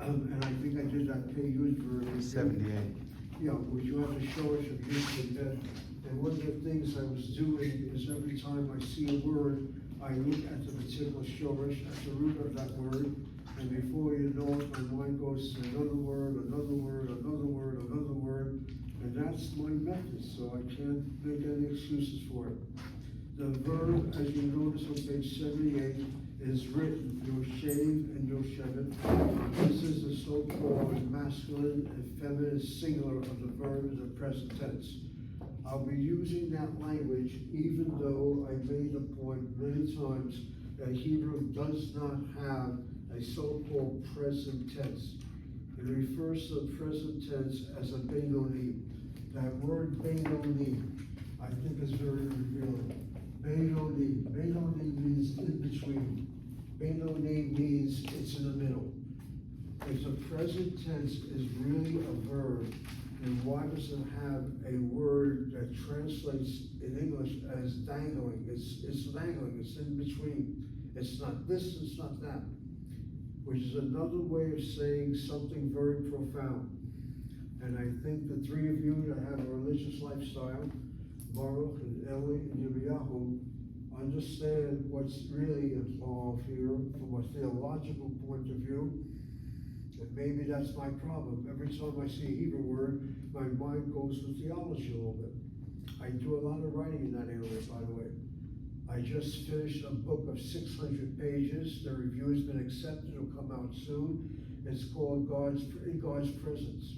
And I think I did that pay use version. 78. Yeah, which you have to show us if you can then. And one of the things I was doing is every time I see a word, I look at the particular shorish, at the root of that word, and before you know it, my mind goes to another word, another word, another word, another word, and that's my method, so I can't make any excuses for it. The verb, as you notice on page 78, is written, Yoshev and Yoshevet. This is the so-called masculine and feminine singular of the verb in the present tense. I'll be using that language even though I made the point many times that Hebrew does not have a so-called present tense. It refers to the present tense as a Benoni. That word Benoni, I think is very revealing. Benoni. Benoni means in between. Benoni means it's in the middle. If the present tense is really a verb, then why does it have a word that translates in English as dangling? It's dangling, it's in between. It's not this, it's not that. Which is another way of saying something very profound. And I think the three of you that have a religious lifestyle, Baruch and Eli and Yirmiyahu, understand what's really involved here from a theological point of view. And maybe that's my problem. Every time I see a Hebrew word, my mind goes to theology a little bit. I do a lot of writing in that area, by the way. I just finished a book of 600 pages. The review has been accepted. It'll come out soon. It's called In God's Presence.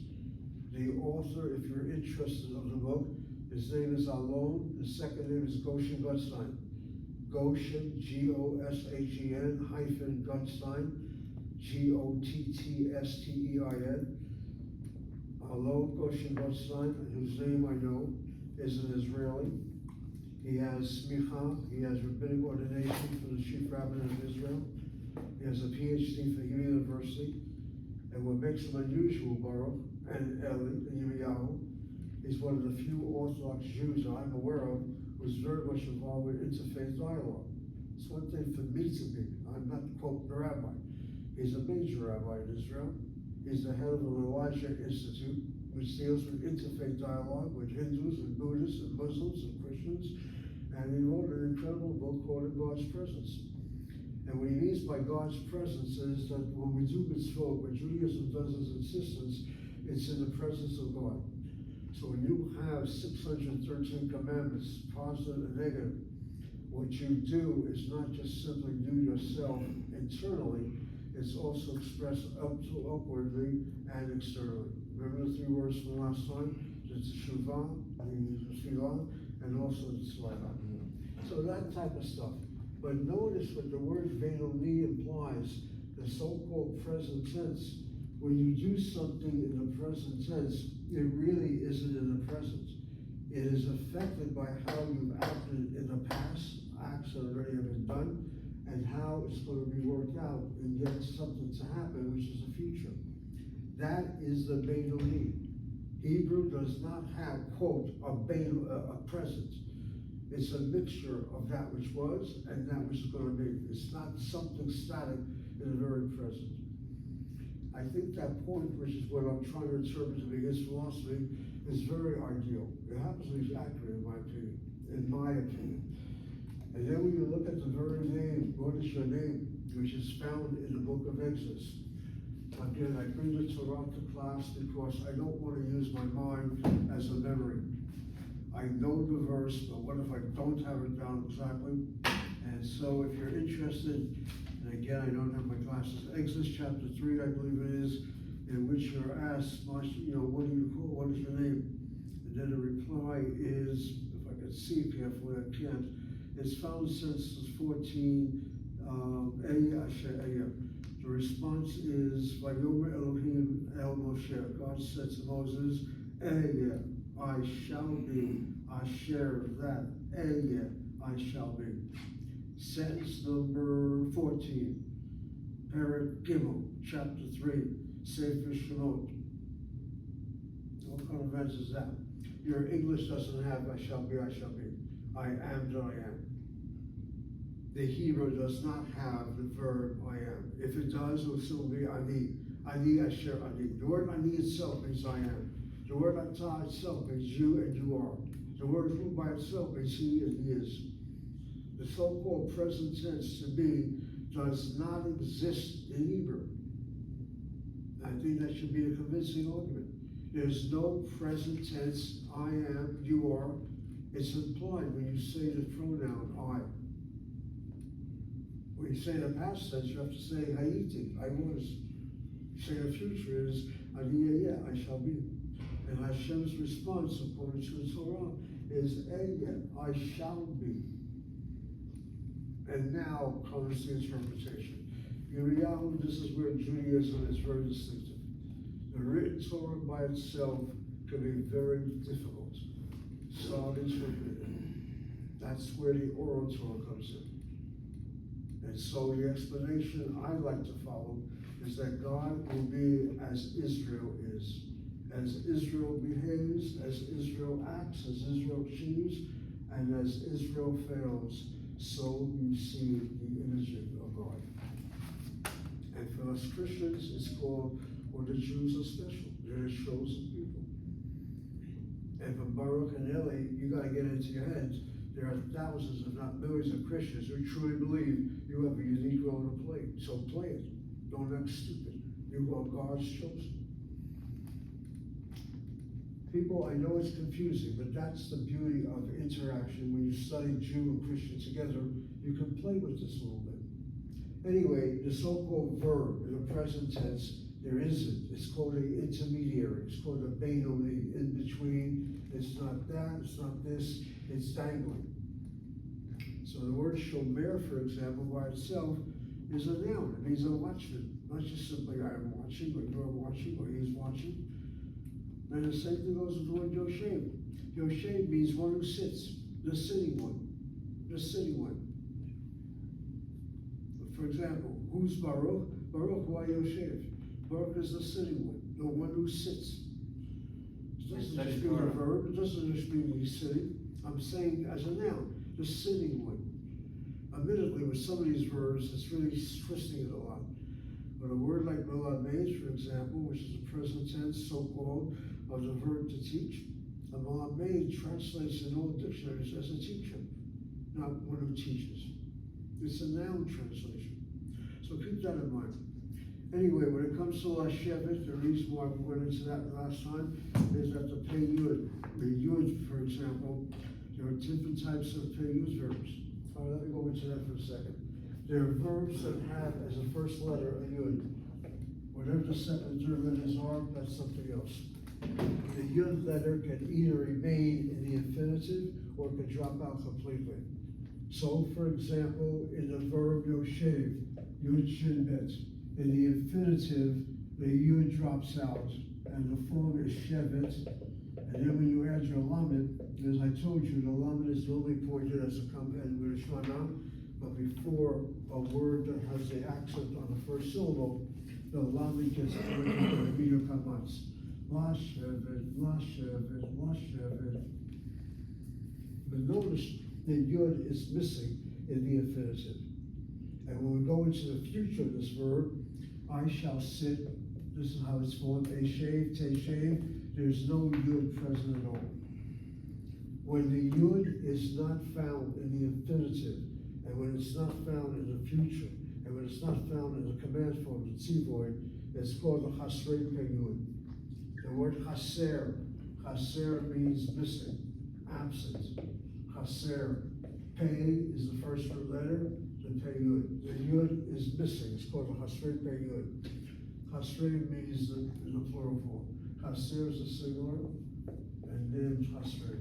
The author, if you're interested in the book, his name is Alon. The second name is Goshen Gutstein. Goshen, G-O-S-H-E-N hyphen Gutstein, G-O-T-T-S-T-E-I-N. Alon Goshen Gutstein, whose name I know, is an Israeli. He has smicha, he has rabbinic ordination for the chief rabbin of Israel. He has a PhD from Hebrew University. And what makes him unusual, Baruch, and Eli, and Yirmiyahu, he's one of the few Orthodox Jews that I'm aware of who's very much involved with interfaith dialogue. It's one thing for me to be. I'm not quote the rabbi. He's a major rabbi in Israel. He's the head of the Elijah Institute, which deals with interfaith dialogue with Hindus and Buddhists and Muslims and Christians. And he wrote an incredible book called In God's Presence. And what he means by God's presence is that when we do mitzvot, when Judaism does its insistence, it's in the presence of God. So when you have 613 commandments, positive and negative, what you do is not just simply do yourself internally, it's also expressed upwardly and externally. Remember the three words from last time? It's Shuvah, the Tefillah, and also the Tzlalah. So that type of stuff. But notice what the word Benoni implies, the so-called present tense. When you do something in the present tense, it really isn't in the present. It is affected by how you've acted in the past, acts that already have been done, and how it's going to be worked out and get something to happen, which is the future. That is the Benoni. Hebrew does not have, quote, a present. It's a mixture of that which was and that which is going to be. It's not something static in the very present. I think that point, which is what I'm trying to interpret to be his philosophy, is very ideal. It happens to be accurate in my opinion. And then when you look at the very name, what is your name, which is found in the book of Exodus. Again, I bring the Torah to class because I don't want to use my mind as a memory. I know the verse, but what if I don't have it down exactly? And so if you're interested, and again, I don't have my glasses, Exodus chapter 3, I believe it is, in which you're asked, what do you call, what is your name? And then the reply is, if I can see it carefully, I can't. It's found in Genesis 14, the response is, Vayomer Elohim El Moshe. God said to Moses, I shall be, Asher, that, I shall be. Sentence number 14, Perek Gimel, chapter 3, Sefer Shemot. What kind of verse is that? Your English doesn't have I shall be, I shall be. I am that I am. The Hebrew does not have the verb I am. If it does, it will still be ani. Ani asher ani. The word ani itself means I am. The word atah itself means you and you are. The word who by itself means he and he is. The so-called present tense to be does not exist in Hebrew. I think that should be a convincing argument. There's no present tense, I am, you are. It's implied when you say the pronoun I. When you say the past tense, you have to say hayiti, I was. Say the future is aniyah, I shall be. And Hashem's response, according to the Torah, is I shall be. And now comes the interpretation. Yirmiyahu, this is where Judaism is very distinctive. The written Torah by itself can be very difficult. So interpreted. That's where the oral Torah comes in. And so the explanation I like to follow is that God will be as Israel is. As Israel behaves, as Israel acts, as Israel achieves, and as Israel fails, so you see the image of God. And for us Christians, it's called, or the Jews are special. They're the chosen people. And for Baruch and Eli, you got to get into your heads. There are thousands, if not millions, of Christians who truly believe you have a unique role to play. So play it. Don't act stupid. You are God's chosen. People, I know it's confusing, but that's the beauty of interaction. When you study Jew and Christian together, you can play with this a little bit. Anyway, the so-called verb in the present tense, there isn't. It's called an intermediary. It's called a benoni, in between. It's not that, it's not this, it's dangling. So the word shomer, for example, by itself is a noun. It means a watchman. Not just simply I am watching, or you're watching, or he's watching. And the same thing goes with the word Yoshev. Yoshev means one who sits, the sitting one, the sitting one. For example, who's Baruch? Baruch, why Yoshev? Baruch is the sitting one, the one who sits. It doesn't just mean a verb, it doesn't just mean he's sitting. I'm saying as a noun, the sitting one. Admittedly, with some of these verbs, it's really twisting it a lot. But a word like melamed, for example, which is a present tense, so-called, of the verb to teach, a melamed translates in all dictionaries as a teacher, not one who teaches. It's a noun translation. So keep that in mind. Anyway, when it comes to Lashevet, the reason why we went into that last time is that the peyud, the yud, for example, there are different types of peyud verbs. All right, let me go into that for a second. There are verbs that have as a first letter a yud. Whatever the second and third letters are, that's something else. The yud letter can either remain in the infinitive or can drop out completely. So, for example, in the verb yoshev, yud shin bet, in the infinitive, the yud drops out, and the form is shevet. And then when you add your lamed, as I told you, the lamed is normally pointed as a come and with a shana, but before a word that has the accent on the first syllable, the lamed gets pointed to the meter kamatz. La shevet, la shevet, la shevet. But notice the yud is missing in the infinitive. And when we go into the future of this verb, I shall sit, this is how it's formed, eshev, teshev, there's no yud present at all. When the yud is not found in the infinitive, and when it's not found in the future, and when it's not found in the command form, the tzivoy, it's called the chasrei peyud. The word chaser, chaser means missing, absent. Chaser, pei is the first letter, the peyud. The yud is missing, it's called the chasrei peyud. Chasrei means the plural form. Chaser is the singular, and then chasrei.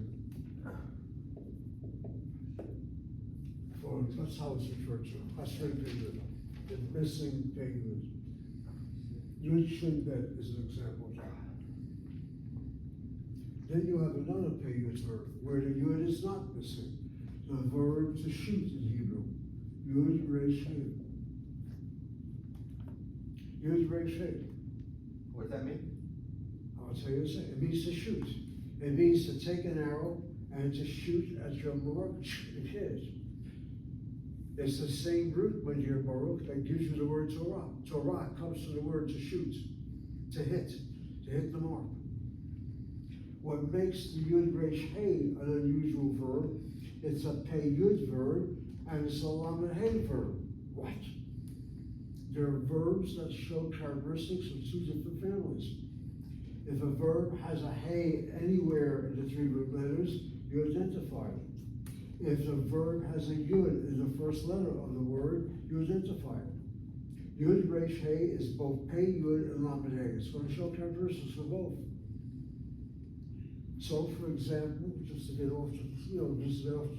That's how it's referred to. Chasrei peyud, the missing peyud. Yud shin bet is an example of that. Then you have another peyud verb where the yud is not missing. The verb to shoot in Hebrew. Yud resh hey. Yud resh hey. What does that mean? I'll tell you a second. It means to shoot. It means to take an arrow and to shoot at your mark and hit it. It's the same root, my dear Baruch, that gives you the word Torah. Torah comes from the word to shoot. to hit the mark. What makes the Yud Resh Hey an unusual verb, it's a Pei Yud verb, and it's a Lamed Hey verb. What? There are verbs that show characteristics of two different families. If a verb has a Hey anywhere in the three root letters, you identify it. If the verb has a Yud in the first letter of the word, you identify it. Yud Resh Hey is both Pei Yud and Lamed Hey. It's going to show characteristics for both. So, for example, just to get off the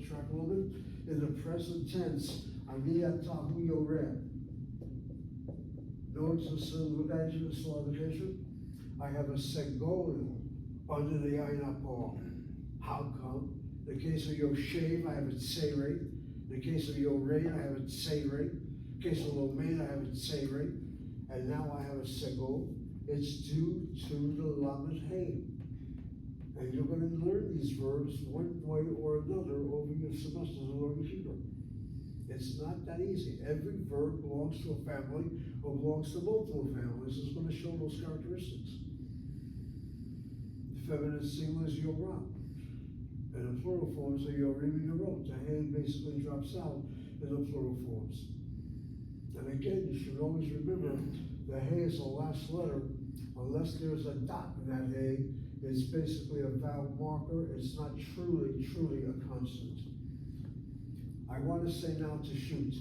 track a little bit, in the present tense, Ani Atahu Yoreh. Notice the syllabication. I have a segol under the Ayin Apor. How come? In the case of Yoshev, I have a Tseirei. In the case of Yorein, I have a Tseirei. In the case of Lomein, I have a Tseirei. And now I have a segol. It's due to the Lamed Hey. And you're going to learn these verbs one way or another over your semesters of learning Hebrew. It's not that easy. Every verb belongs to a family or belongs to multiple families. It's going to show those characteristics. The feminine singular is Yorah. And the plural forms are Yorim and Yorot. The Hey basically drops out in the plural forms. And again, you should always remember the Hey is the last letter. Unless there's a dot in that Hey, it's basically a vowel marker. It's not truly a constant. I want to say now to shoot.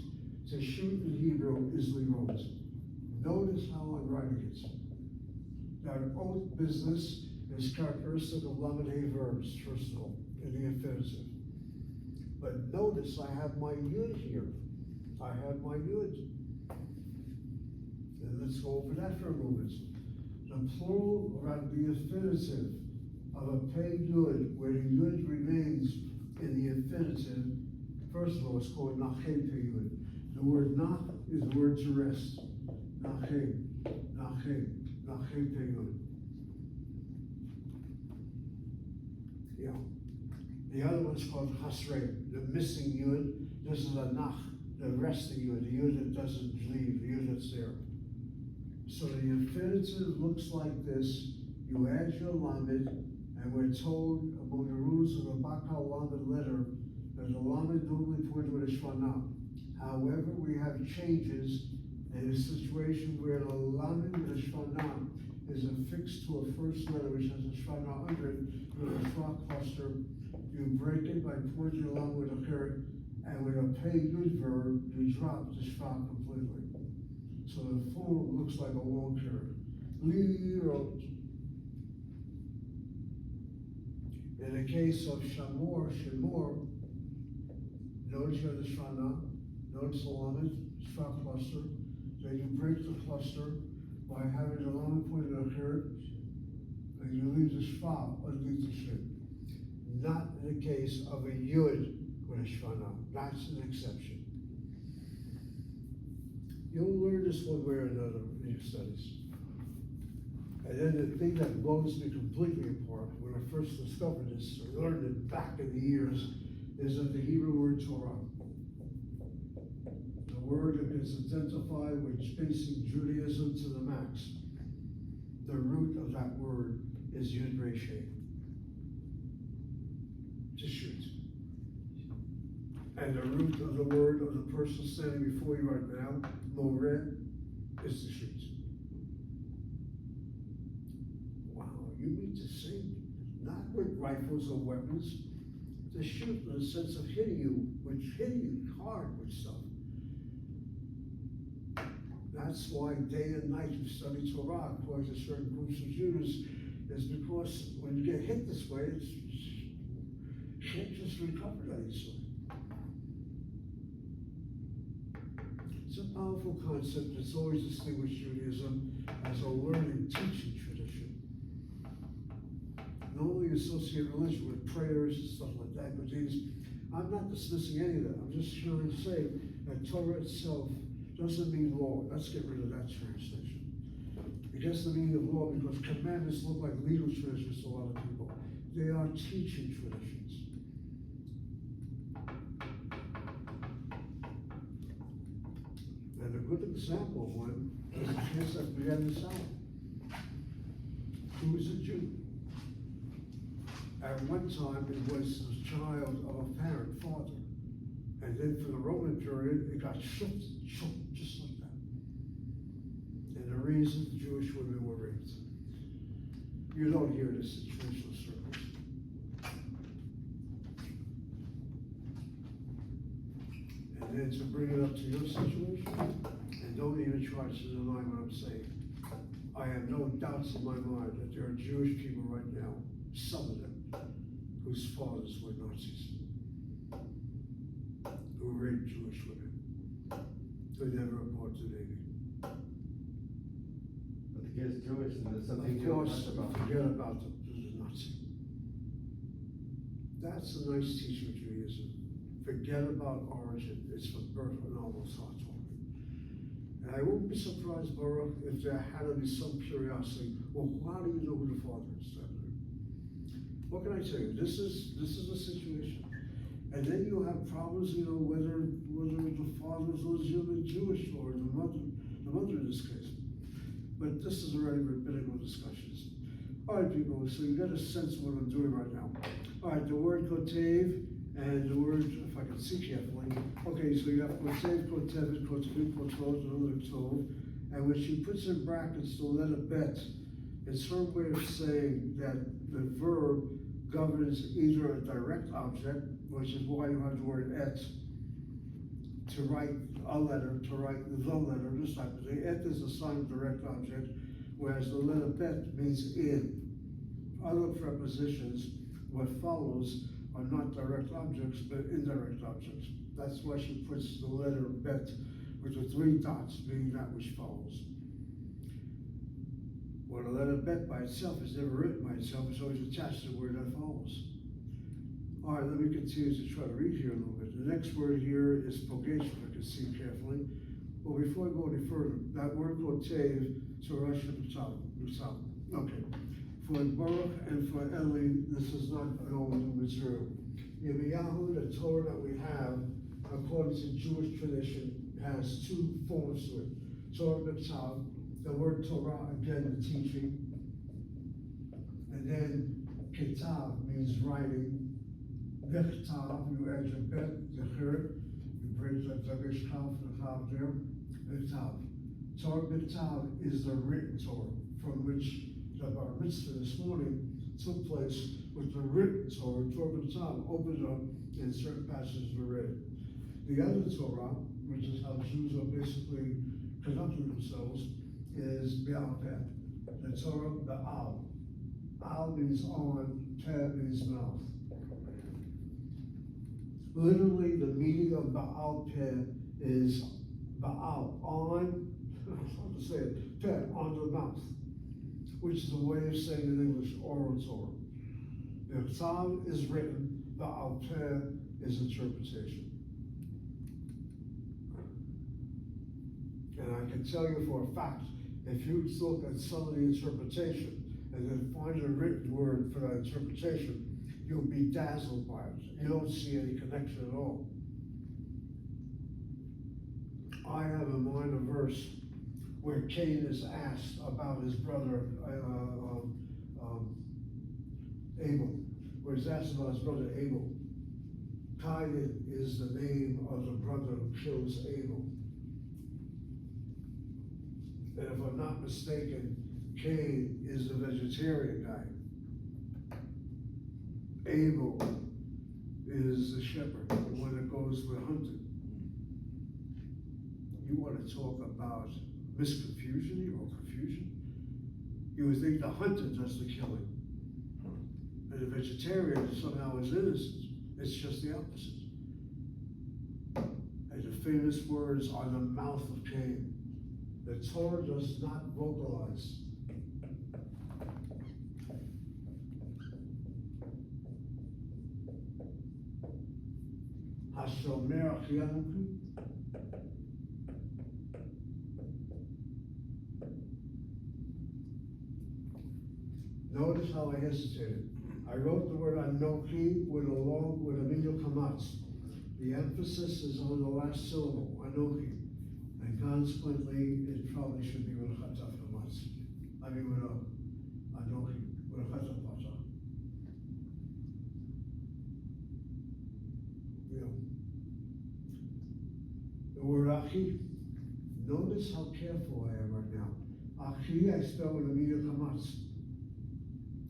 To shoot in Hebrew is lirot. Notice how I'm writing it. Now, oath business is characteristic of Lamed Hey verbs, first of all, in the infinitive. But notice I have my Yud here. I have my Yud. And let's go over that for a moment. The plural, or rather the infinitive, of a Pei Yud, where the Yud remains in the infinitive, first of all, it's called Nache Pei Yud. The word Nach is the word to rest. Nache Pei Yud. Yeah. The other one's called Hasrei, the missing Yud. This is a Nach, the resting Yud, the Yud that doesn't leave, the Yud that's there. So the infinitive looks like this. You add your lamed, and we're told among the rules of the Bakal Lamed letter that the lamed normally points with a shvanah. However, we have changes in a situation where the lamed with a shvanah is affixed to a first letter which has a shvanah under it with a shva cluster. You break it by pointing the lamed with a cheret, and with a Pei Yud verb, you drop the shva completely. So the form looks like a long cheret. Lirot. In the case of Shemor, notice you have the Shana, notice the Lamed, Shva cluster. Then you break the cluster by having the Lamed point in a cheret, and you leave the Shva underneath the Shin. Not in the case of a Yud with a Shana. That's an exception. You'll learn this one way or another in your studies. And then the thing that blows me completely apart, when I first discovered this, I learned it back in the years, is that the Hebrew word Torah. The word that gets identified with basing Judaism to the max. The root of that word is Yud Resh Hey. To shoot. And the root of the word of the person standing before you right now, Moreh, is to shoot. Wow, you mean to say, not with rifles or weapons, to shoot in the sense of hitting you hard with stuff. That's why day and night you study Torah according to certain groups of Jews, is because when you get hit this way, you can't just recover that easily. It's a powerful concept. It's always distinguished Judaism as a learning, teaching tradition. Normally associate religion with prayers and stuff like that, but I'm not dismissing any of that. I'm just trying to say that Torah itself doesn't mean law. Let's get rid of that translation. It gets the meaning of law because commandments look like legal traditions to a lot of people. They are teaching traditions. And a good example of one is the case that we had in the South. who is a Jew. At one time, it was the child of a parent, father. And then for the Roman period, it got shifted, just like that. And the reason Jewish women were raped. You don't hear this in traditional circles. And then to bring it up to your situation, and don't even try to deny what I'm saying. I have no doubts in my mind that there are Jewish people right now, some of them, whose fathers were Nazis, who raped Jewish women, who never report to the Navy. But the kid's Jewish and there's something Of you don't course, talk about. forget about the Nazi. That's a nice teaching of Judaism. Forget about origin. It's from birth and almost start talking. And I won't be surprised, Baruch, if there had to be some curiosity. Well, how do you know who the father is? What can I tell you? This is a situation. And then you have problems, you know, whether the father is legitimate Jewish or the mother in this case. But this is already rabbinical discussions. All right, people, so you get a sense of what I'm doing right now. All right, the word kotev and the word, if I can see carefully. Okay, so you have kotev, kotevet, kotev, kotov, another tov. And when she puts in brackets the letter bet, it's her way of saying that the verb governs either a direct object, which is why you have the word et, to write a letter, to write the letter, this type of thing. Et is a sign of direct object, whereas the letter bet means in. Other prepositions, what follows, are not direct objects, but indirect objects. That's why she puts the letter bet with the 3 dots being that which follows. Well, the letter bet by itself is never written by itself, it's always attached to the word that follows. All right, let me continue to try to read here a little bit. The next word here is pogesh, if I can see carefully. Well, before I go any further, that word kotev, so Rosh Hashanah. Okay. For Baruch and for Eli, this is not an old new material. Yirmiyahu, the Torah that we have, according to Jewish tradition, has 2 forms to it. Torah B'Ktav, the word Torah, again, the teaching. And then Kitav means writing. V'Ktav, you add your bet, the chir, you bring the Zagish Kaf, the Kaf there, V'Ktav. Torah B'Ktav is the written Torah, from which the Bar Mitzvah this morning took place with the written Torah. Torah B'Ktav opened up and certain passages were read. The other Torah, which is how Jews are basically conducting themselves, is Be'al Peh. The Torah, Be'al. Al means on, Peh means mouth. Literally, the meaning of Be'al Peh is Be'al, on, how to say it, Peh, on the mouth, which is a way of saying in English, oral Torah. The Ktav is written, Be'al Peh is interpretation. And I can tell you for a fact, if you look at some of the interpretation and then find a written word for that interpretation, you'll be dazzled by it. You don't see any connection at all. I have in mind a verse where Cain is asked about his brother Abel, where he's asked about his brother Abel. Cain is the name of the brother who kills Abel. And if I'm not mistaken, Cain is the vegetarian guy. Abel is the shepherd, the one that goes with hunting. You want to talk about misconfusion or confusion? You would think the hunter does the killing, and the vegetarian somehow is innocent. It's just the opposite. And the famous words are the mouth of Cain. The Torah does not vocalize. Hashomer Achiyanuku. Notice how I hesitated. I wrote the word Anochi with a medial kamatz. The emphasis is on the last syllable, Anochi. And consequently, it probably should be with a chataf kamatz. I mean with a Anochi, with a Chatapata. Yeah. The word Achi, notice how careful I am right now. Achi, I spell with a meter kamatz.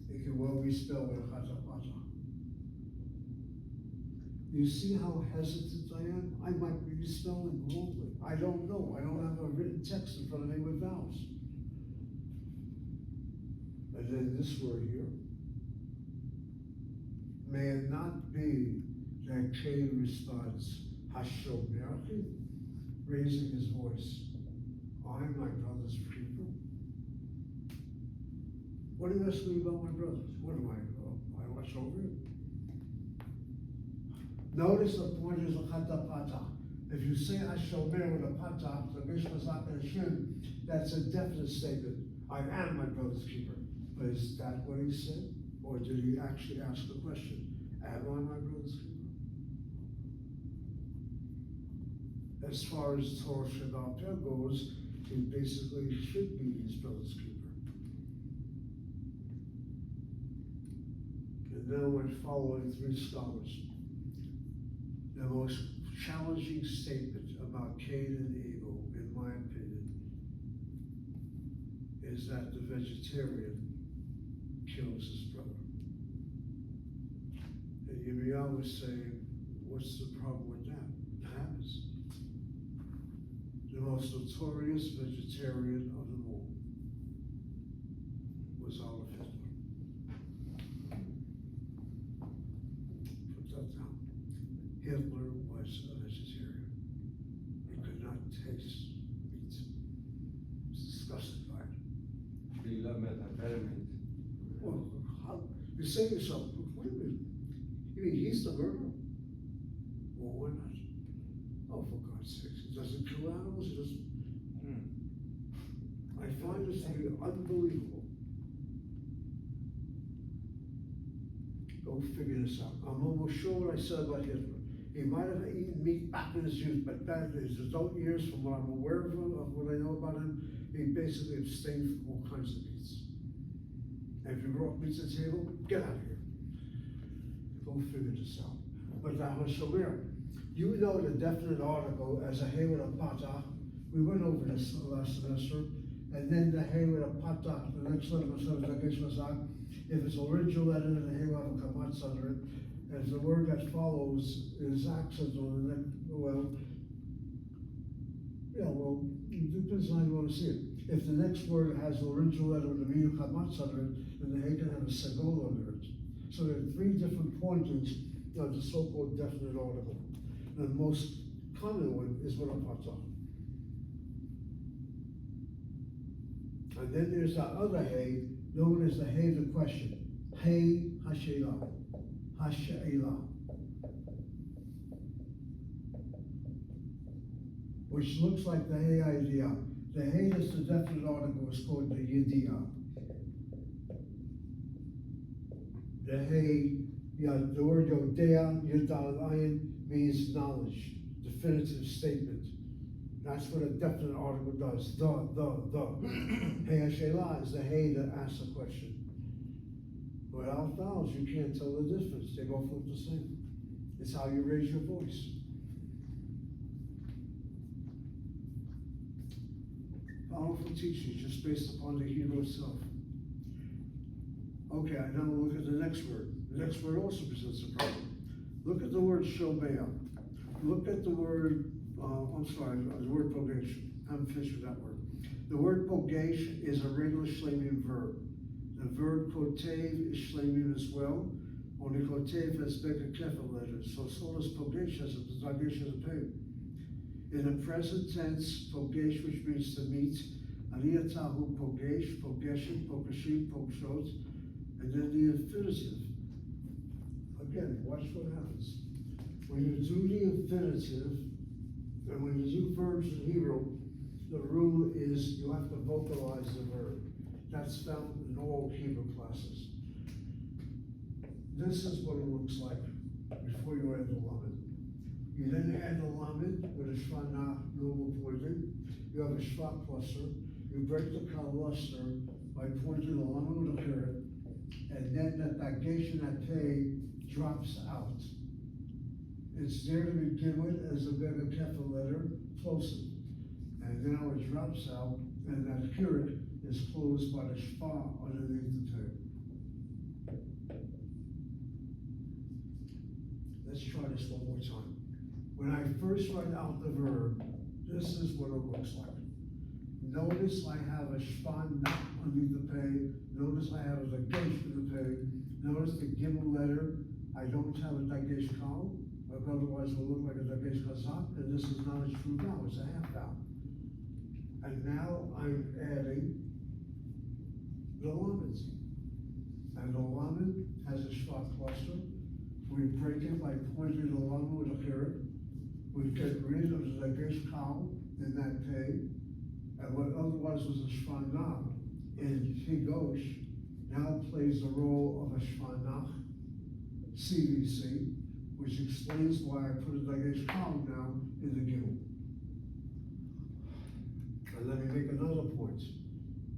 It can well be spelled with a Chatapata. You see how hesitant I am? I might be spelling wrongly. I don't know. I don't have a written text in front of me with vowels. And then this word here. May it not be that Cain responds, Hashomerchi, raising his voice. I'm my brother's keeper. What do you ask me about my brothers? What do I watch over you? Notice the point is a Chatapata. If you say Hashomer with a pata, the Mishmazak and Hashem, that's a definite statement. I am my brother's keeper. But is that what he said? Or did he actually ask the question, am I my brother's keeper? As far as Torah Shabbat goes, he basically should be his brother's keeper. And now we're following three scholars. The most challenging statement about Cain and Abel, in my opinion, is that the vegetarian kills his brother. And Yirmiyahu was saying, what's the problem with that? It happens. The most notorious vegetarian of them all was Adolf Hitler. Put that down. Hitler was a vegetarian. He could not taste meat. He was disgusted by it. He loved methamphetamine. Well, how, you say to yourself, wait a minute, you mean he's the murderer? Well, why not? Oh, for God's sake, he doesn't kill animals, he doesn't. I find this to be unbelievable. Go figure this out. I'm almost sure what I said about Hitler. He might have eaten meat back in his youth, but back in his adult years, from what I'm aware of what I know about him, he basically abstained from all kinds of meats. And if you brought meat to the table, get out of here. Go figure this out. But that was Shomer. You know the definite article as a Hayward of Patach. We went over this last semester. And then the Hayward of Patach, the next letter was if it's original letter, then the Hayward of Kamatz under it. As the word that follows is accent on the next, well, it depends on how you want to see it. If the next word has the original letter with the Miyu Kamatz under it, then the Hay can have a segol under it. So there are three different pointings of the so-called definite article. The most common one is with a patah. And then there's that other hay, known as the hay of the question. Hay Hashela. Hashela. Which looks like the hay idea. The hay that's the definite article is called the yediyah. The hay, the word yodea, yudalayan, means knowledge, definitive statement. That's what a definite article does. The. Hey Hashela is the hay that asks a question. Without vowels, you can't tell the difference. They both look the same. It's how you raise your voice. Powerful teaching just based upon the Hebrew itself. Okay, I now look at the next word. The next word also presents a problem. Look at the word shomea. Look at the word, the word pogesh. I haven't finished with that word. The word pogesh is a regular shlemim verb. The verb kotev is shlemim as well. Only kotev has bigger kefil letters. So does pogesh has a dagesh as a peg. In the present tense, pogesh, which means to meet, aliyatahu pogesh, pogeshim, pogeshim, pogshot, and then the infinitive. Again, watch what happens. When you do the infinitive, and when you do verbs in Hebrew, the rule is you have to vocalize the verb. That's found in all Hebrew classes. This is what it looks like before you add the lamed. You then add the lamed with a shvana normal pointing. You have a shvat cluster. You break the kal luster by pointing the lamed with a keret. and then that negation, that pay drops out. It's there to begin with as a bigger capital letter, closer. And now it drops out, and that kirit is closed by the shpa underneath the pay. Let's try this one more time. When I first write out the verb, this is what it looks like. Notice I have a shpan not underneath the pay. Notice I have a dagesh in the pay. Notice the gimel letter, I don't have a dagesh kal, but otherwise it will look like a dagesh chazak, and this is not a true vowel, it's a half vowel. And now I'm adding the lamed. And the lamed has a shvat cluster. We break it by pointing the lamed with a kirit. We get rid of the dagesh kal in that pay. And what otherwise was a shvanach in Higosh now plays the role of a shvanach, CVC, which explains why I put a dagesh kal now in the gimel. And let me make another point.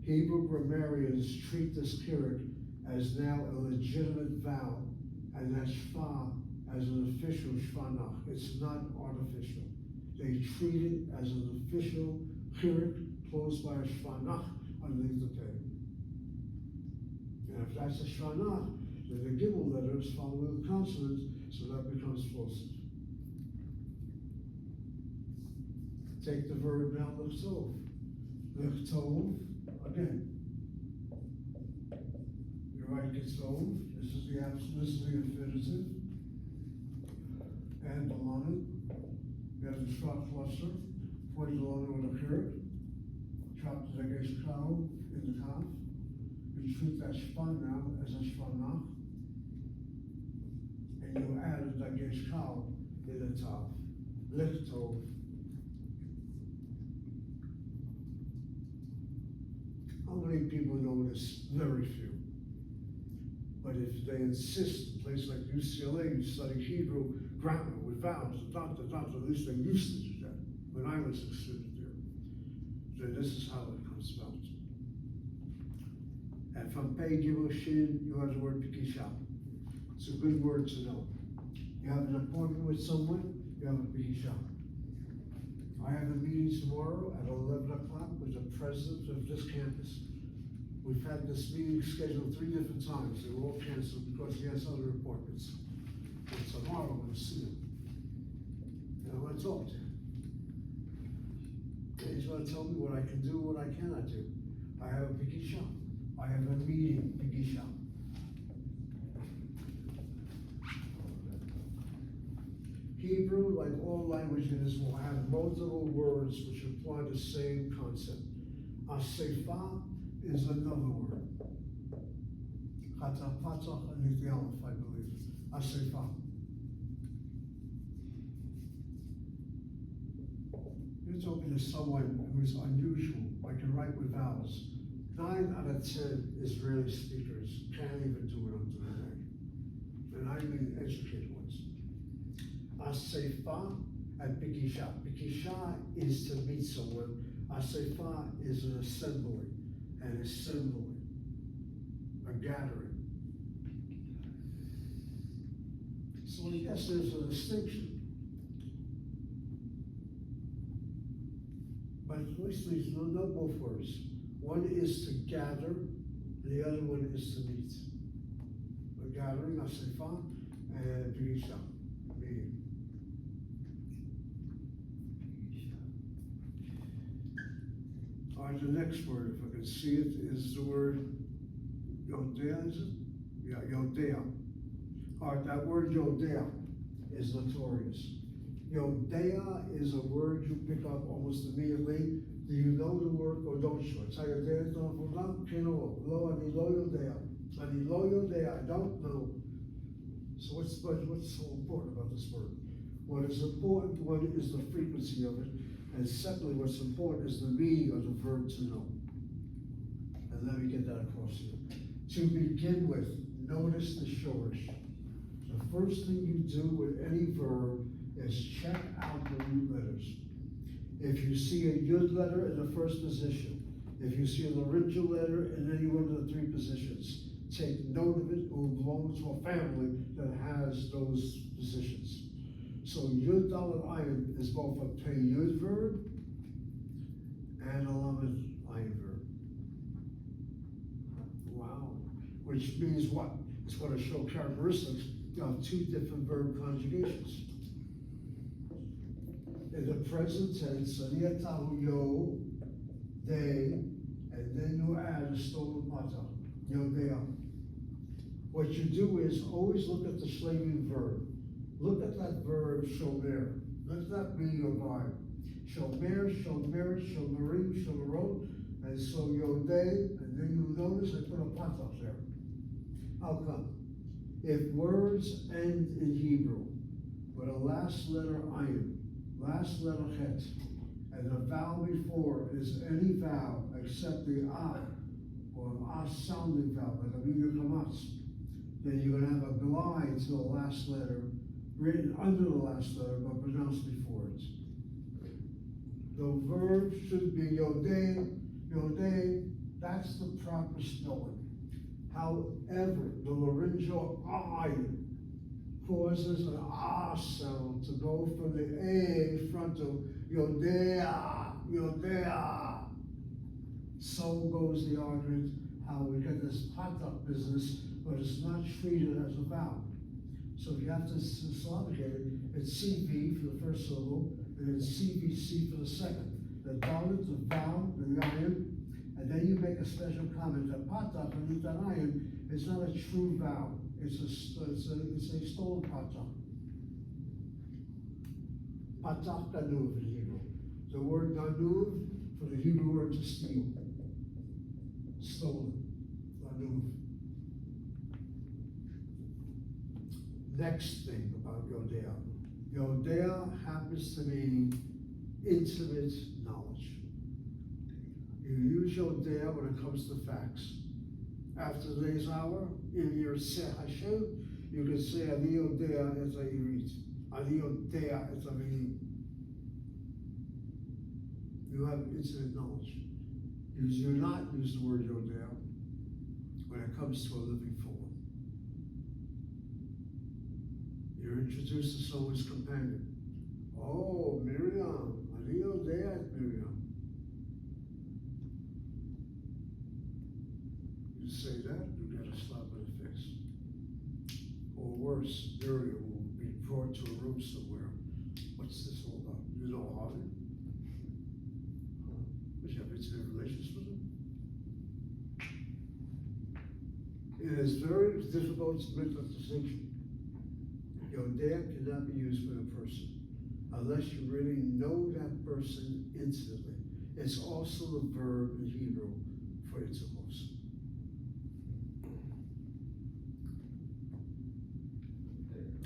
Hebrew grammarians treat this kirit as now a legitimate vowel, and that shva as an official shvanach. It's not artificial. They treat it as an official kirit closed by a shvanach underneath the pay. And if that's a shvanach, then the gimel letters follow the consonant, so that becomes plosive. Take the verb now, lechtov. Lechtov, again. You write ketov, this is the infinitive. And the lamed, you have the shvat cluster, point the lamed with a kirit. Drop the dagesh kal in the kaf. You treat that shpan now as a shvanach, and you add a dagesh kal in the top. Lechtov. How many people know this? Very few. But if they insist, a place like UCLA, you study Hebrew grammar with vowels, at least they used to do that when I was a student. So this is how it comes about. And from Pei Gimel Shin, you have the word Pikisha. It's a good word to know. You have an appointment with someone, you have a Pikisha. I have a meeting tomorrow at 11 o'clock with the president of this campus. We've had this meeting scheduled 3 different times. They were all canceled because he has other appointments. And tomorrow I'm going to see him. And I want to talk to him. He's going to tell me what I can do, what I cannot do. I have a Pikisha. I have a meeting, Pikisha. Hebrew, like all languages, will have multiple words which imply the same concept. Asefa is another word. Chatapatach underneath the aleph, I believe. Asefa. You're talking to someone who's unusual, I can write with vowels. 9 out of 10 Israeli speakers can't even do what I'm doing today. And I mean educated ones. Asefa and Pikisha. Pikisha is to meet someone. Asefa is an assembly, a gathering. So yes, there's a distinction. But at least there's not both words. One is to gather, the other one is to meet. A gathering, Asefa, and Pikisha, meeting. All right, the next word, if I can see it, is the word Yodea, is it? Yeah, Yodea. All right, that word Yodea is notorious. Yodea is a word you pick up almost immediately. Do you know the word or don't you? It's Yodea, lo, ani lo Yodea. Ani lo Yodea, I don't know. So what's so important about this word? What is important, one is the frequency of it. And secondly, what's important is the meaning of the verb to know. And let me get that across here. To begin with, notice the shorish. The first thing you do with any verb is check out the root letters. If you see a yud letter in the first position, if you see a laryngeal letter in any one of the 3 positions, take note of it, who belong to a family that has those positions. So Yud Dalet Ayin is both a Pei Yud verb and a Lamed Ayin verb. Wow. Which means what? It's going to show characteristics of two different verb conjugations. In the present tense, Aniyatahu Yo, they, and then you add a stolen pata, Yodea. What you do is always look at the slaving verb. Look at that verb, shomer. Let that be your vibe. Shomer, shomer, shomerim, shomerot, and so yodeh, and then you notice I put a pata there. How come? If words end in Hebrew with a last letter ayin, last letter chet, and the vowel before is any vowel except the ah or ah sounding vowel, like a minya kamatz, then you're going to have a glide to the last letter, written under the last letter, but pronounced before it. The verb should be yodeh, yodeh, that's the proper spelling. However, the laryngeal I causes an ah sound to go from the A frontal, yodea, yodea. So goes the argument how we get this patak business, but it's not treated as a vowel. So if you have to syllabicate it, it's CV for the first syllable, and then CVC for the second. The dalet, the vowel, the ayin, and then you make a special comment that patak and that ayin is not a true vowel. It's a stolen patak. Patak ganuv in Hebrew. The word ganuv for the Hebrew word to steal. Stolen. Ganuv. Next thing about Yodea. Yodea happens to mean intimate knowledge. You use Yodea when it comes to facts. After today's hour, in your Seh Hashem, you can say Ani Yodea et Ha'irut. Ani Yodea et Ha'minim. You have intimate knowledge. You do not use the word Yodea when it comes to a living form. You're introduced to someone's companion. Oh, Miriam, Ani Yodea et Miriam. You say that, you get a slap in the face. Or worse, Miriam will be brought to a room somewhere. What's this all about? You know Harvey? Did you have intimate relations with him? It is very difficult to make that distinction. Yodea cannot be used for a person unless you really know that person intimately. It's also the verb in Hebrew for intimos.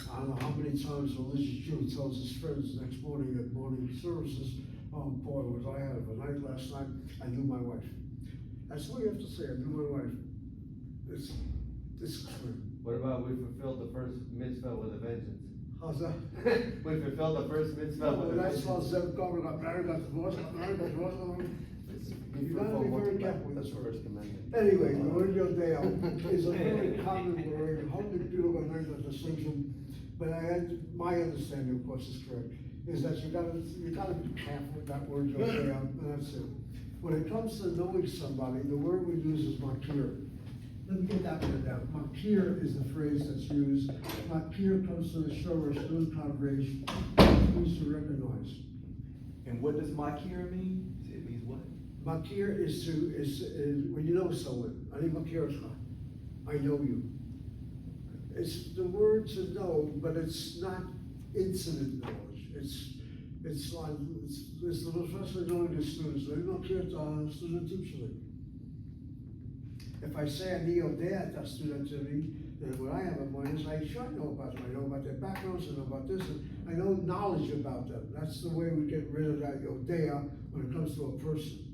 I don't know how many times a religious Jew tells his friends the next morning at morning services, oh boy, was I out of a night last night, I knew my wife. That's all you have to say, I knew my wife. This is true. What about we fulfilled the first mitzvah with a vengeance? How's that? We fulfilled the first mitzvah No, with a when I vengeance. saw Zeb Gomer got married, got divorced, got married, got divorced. You gotta be very careful with That's this the word. first commandment. Anyway, the word Yodea is a very common word. Hopefully people will learn the distinction. But my understanding, of course, is correct, is that you gotta be careful with that word Yodea, and that's it. When it comes to knowing somebody, the word we use is makir. Let me get that one down. Makir is the phrase that's used. Makir comes from the shorish nun kavresh, it means to recognize. And what does makir mean? It means what? Makir is when you know someone. Ani makir otka. I know you. It's the word to know, but it's not intimate knowledge. It's like it's the professor knowing the students. Ani makir student teacher. If I say I know that student to me, then what I have in mind is I sure know about them. I know about their backgrounds, I know about this, and I know knowledge about them. That's the way we get rid of that Yodea when it comes to a person.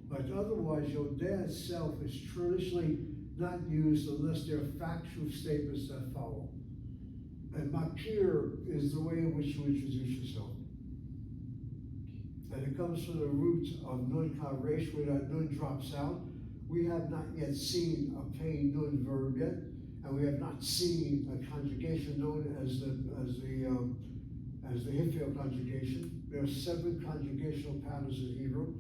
But otherwise, Yodea itself is traditionally not used unless there are factual statements that follow. And Makir is the way in which you introduce yourself. And it comes from the root of nun karesh, where that nun drops out. we have not yet seen a pay nun verb yet, and we have not seen a conjugation known as the Hiphil conjugation. There are 7 conjugational patterns in Hebrew.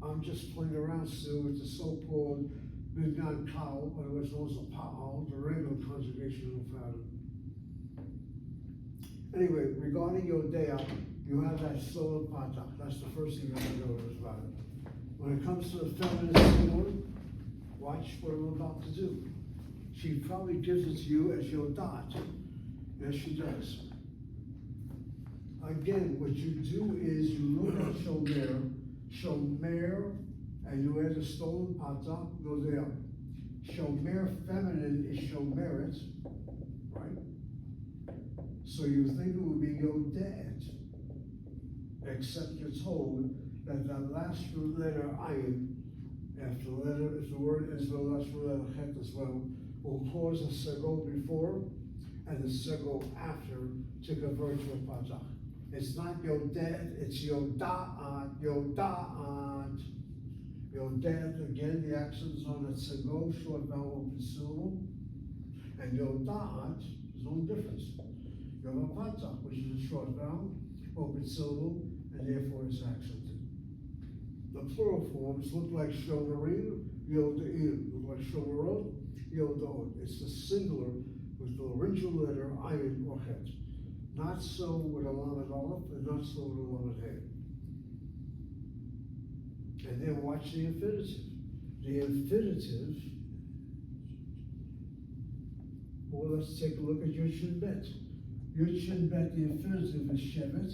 I'm just playing around still with the so-called Binyan Kal, or what's known as a Pa'al, the regular conjugational pattern. Anyway, regarding Yodea, you have that stolen patak. That's the first thing you have to notice about it. When it comes to the feminine singular, watch what I'm about to do. She probably gives it to you as Yodat. Yes, she does. Again, what you do is you look at Shomer, and you add a stolen patak, Yodea. Shomer feminine is Shomeret, right? So you think it would be Yodet, except you're told that the last letter ayin, after the letter, if the word is the last letter chet as well, will cause a sego before and the sego after to convert to a patak. It's not Yodet, it's Yoda'at, Yoda'at. Yodet, again, the accent is on a sego, short vowel, open syllable. And Yoda'at is no difference. You have a patak, which is a short vowel, open syllable, and therefore is accented. The plural forms look like shomerim, yoda'ir, look like shomerot, yoda'ot. It's the singular with the original letter ayin or het. Not so with a lamed aleph, and not so with a lamed he. And then watch the infinitive. The infinitive, well, let's take a look at Yud Shin Bet. Yud Shin Bet, the infinitive is shevet.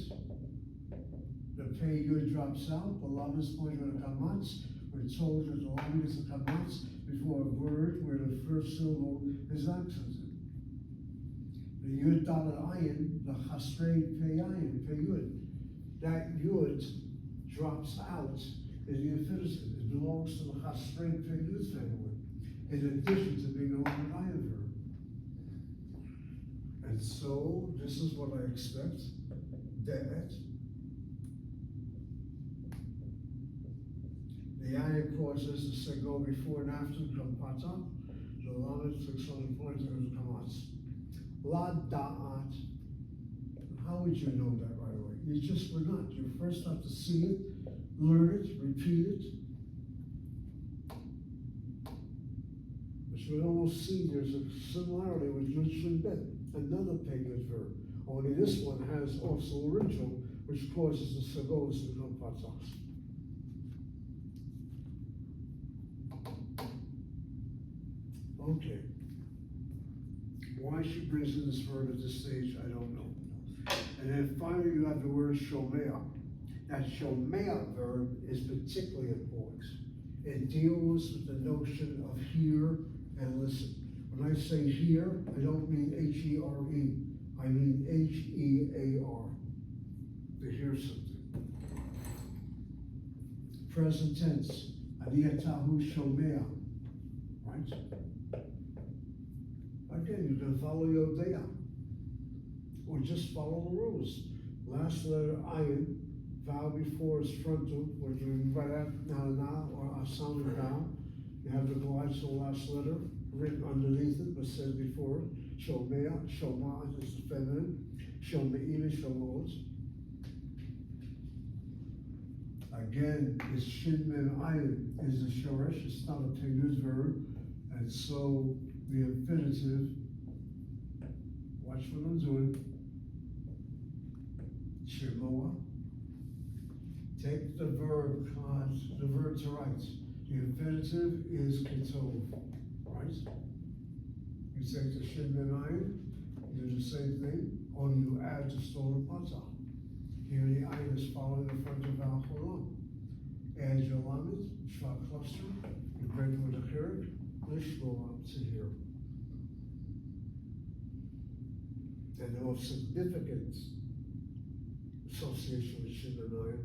The pei yud drops out, the lamed is pointing to the kamatz. We're told that the lamed is a kamatz before a word where the first syllable is accented. The yud dalet ayin, the chasrei pei ayin, pei yud. That yud drops out is the infinitive. It belongs to the chasrei pei yud family, in addition to being a lamed ayin verb. And so, this is what I expect, that the ayin causes the sego before and after to become patak, the lamed clicks on the point to kamatz. La da'at, how would you know that right away? You just would not. You first have to see it, learn it, repeat it. But you would almost see there's a similarity with Yud Shin Bet, another pagan verb. Only this one has also original, which causes the segos to become pataks. Okay. Why she brings in this verb at this stage, I don't know. And then finally you have the word shomea. That shomea verb is particularly important. It deals with the notion of hear and listen. When I say hear, I don't mean H-E-R-E. I mean H-E-A-R. To hear something. Present tense. Aniyatahu shomea. Right? Again, you can follow Yodea. Or just follow the rules. Last letter ayin, vowel before is frontal, which we write out na or a sounding vowel. You have the glide to the last letter written underneath it, but said before it. Shomea, shoma is the feminine. Shome'im, shomot. Again, it's shin mem ayin is the shoresh. It's not a peyud verb, and so the infinitive. Watch what I'm doing. Shemoa. Take the verb to write. The infinitive is ketov, right? You take the shin ben ayin, you do the same thing, only you add the stolen patak. Here the ayin is following the front of vowel cholon. Add your lamed, shva cluster, you break it with a chirik, lishmoa to here. And the most significant association with shin ben ayin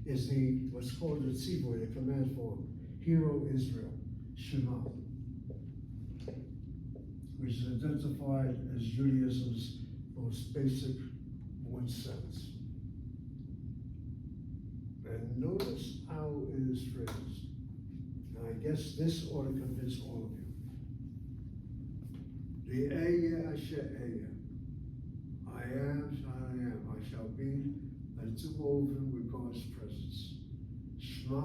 is the what's called the tzivoy, the command form. Hear, O Israel, Shema, which is identified as Judaism's most basic one sentence. And notice how it is phrased. And I guess this ought to convince all of you. The Eya Asher Eya. I am, I shall be, interwoven with God's presence. Shema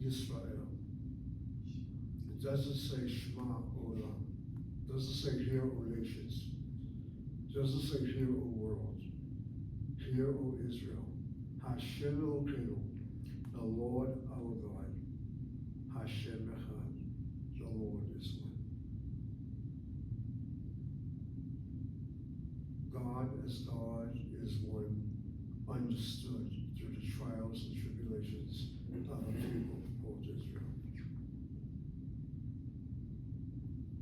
Yisrael. It doesn't say Shema Olam. It doesn't say hear, O nations. It doesn't say hear, O world. Hear, O Israel. Hashem Elokeinu, the Lord our God. Hashem Echad, the Lord is one. God as God is one, understood through the trials and tribulations of a people called Israel.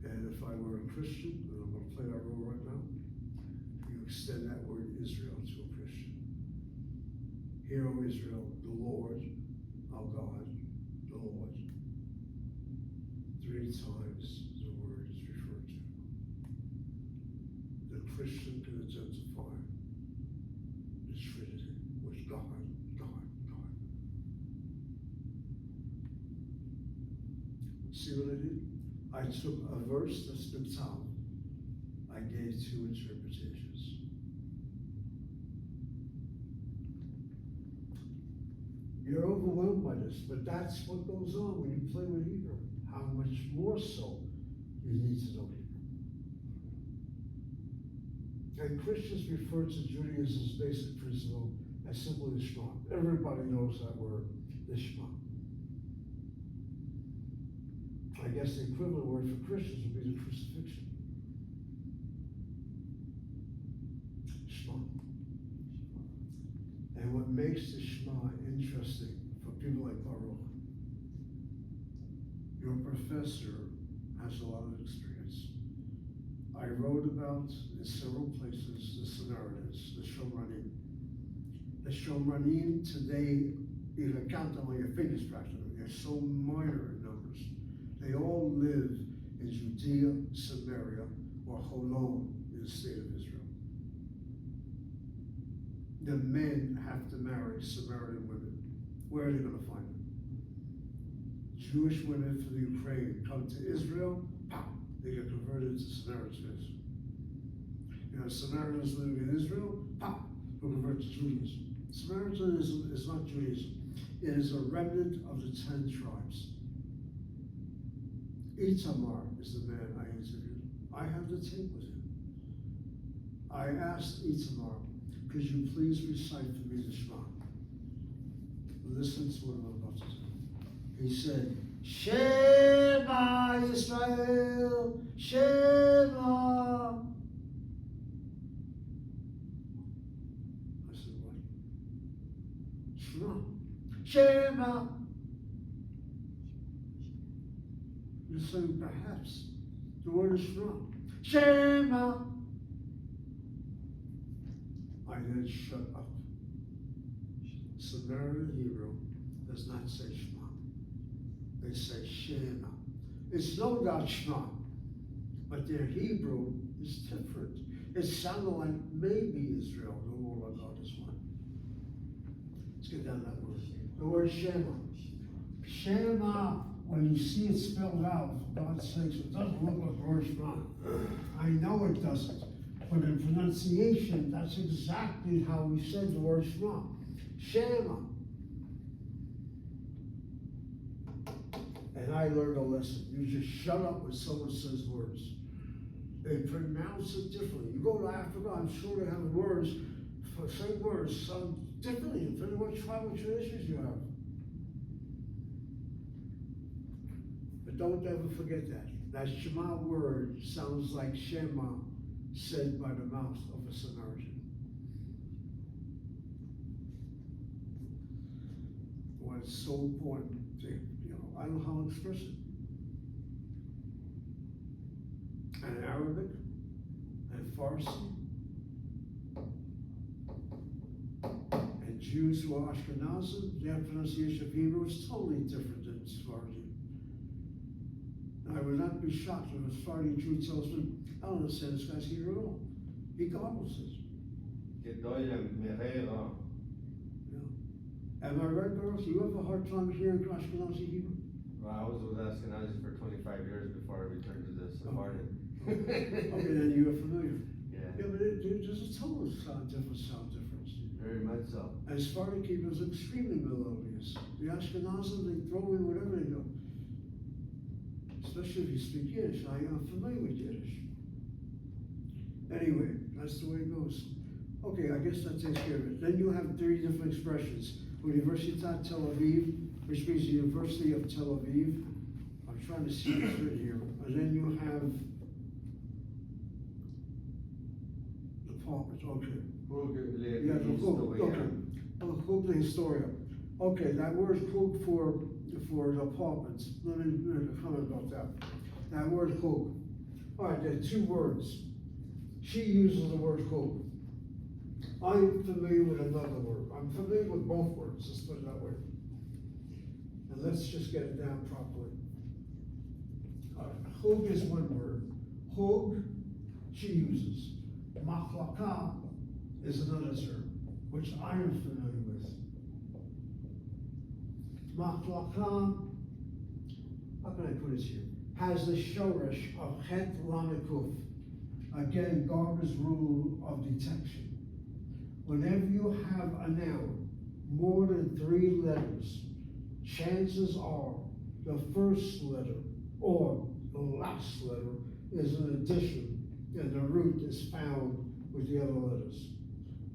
And if I were a Christian, and I'm going to play that role right now, you extend that word Israel to a Christian. Hear, O Israel, the Lord, our God, the Lord. 3 times the word is referred to. The Christian can identify the Trinity with God, God, God. See what I did? I took a verse that's been taught. I gave 2 interpretations. You're overwhelmed by this, but that's what goes on when you play with Hebrew. How much more so you need to know Hebrew. And Christians refer to Judaism's basic principle as simply the Shema. Everybody knows that word, the Shema. I guess the equivalent word for Christians would be the crucifixion. Shema. And what makes the Shema interesting for people like Baruch, your professor has a lot of experience. I wrote about in several places the Samaritans, the Shomranim. The Shomranim today, you can count them on your fingers practically. They're so minor in numbers. They all live in Judea, Samaria, or Holon in the state of Israel. The men have to marry Samaritan women. Where are they going to find them? Jewish women from the Ukraine come to Israel, pow, they get converted to Samaritans. You know, Samaritans living in Israel, pow, who convert to Judaism. Samaritanism is not Judaism. It is a remnant of the 10 tribes. Itamar is the man I interviewed. I have the tape with him. I asked Itamar, could you please recite for me the Shema? Listen to what I'm about to say. He said, Shema Yisrael, Shema. I said, what? Shema. Shema. You're saying perhaps the word is Shema. Shema. I then shut up. Samaritan Hebrew does not say Shema. They say Shema. It's no doubt Shema, but their Hebrew is different. It sounded like maybe Israel, the Lord our God is one. Let's get down that word. The word Shema. Shema, when you see it spelled out, for God's sakes, it doesn't look like the word Shema. I know it doesn't. But in pronunciation, that's exactly how we said the word Shema. Shema. And I learned a lesson. You just shut up when someone says words. They pronounce it differently. You go to Africa, I'm sure they have words, for same words sound differently depending on what tribal traditions you have. But don't ever forget that. That Shema word sounds like Shema said by the mouth of a Samaritan. Why it's so important to, I don't know how to express it. And Arabic, and Farsi, and Jews who are Ashkenazim, their pronunciation of Hebrew is totally different than Sephardi. I would not be shocked if a Sephardi Jew tells me, I don't understand this guy's Hebrew at all. He garbles it. Yeah. Am I right, girls? You have a hard time hearing Ashkenazi Hebrew? Well, I was with Ashkenazi for 25 years before I returned to the Sephardic. Okay, then you are familiar. Yeah, Yeah, but there's a total sound difference. very much so. And Sephardic is extremely melodious. The Ashkenazim, they throw in whatever they go. Especially if you speak Yiddish. I am familiar with Yiddish. Anyway, that's the way it goes. Okay, I guess that takes care of it. Then you have 3 different expressions. Universitat Tel Aviv, which means the University of Tel Aviv. I'm trying to see what's written here. And then you have departments, okay. Yeah, the Chug, okay. Chug the Historia. Okay, that word Chug for the apartments. Let me comment about that. That word Chug. All right, there are 2 words. She uses the word Chug. I'm familiar with another word. I'm familiar with both words, let's put it that way. And let's just get it down properly. Chug is one word. Chug, she uses. Machlaka is another term, which I am familiar with. Machlaka, how can I put it here? Has the shoresh of Het Lamekuf. Again, Garber's rule of detection. Whenever you have a noun more than 3 letters, chances are the first letter or the last letter is an addition and the root is found with the other letters.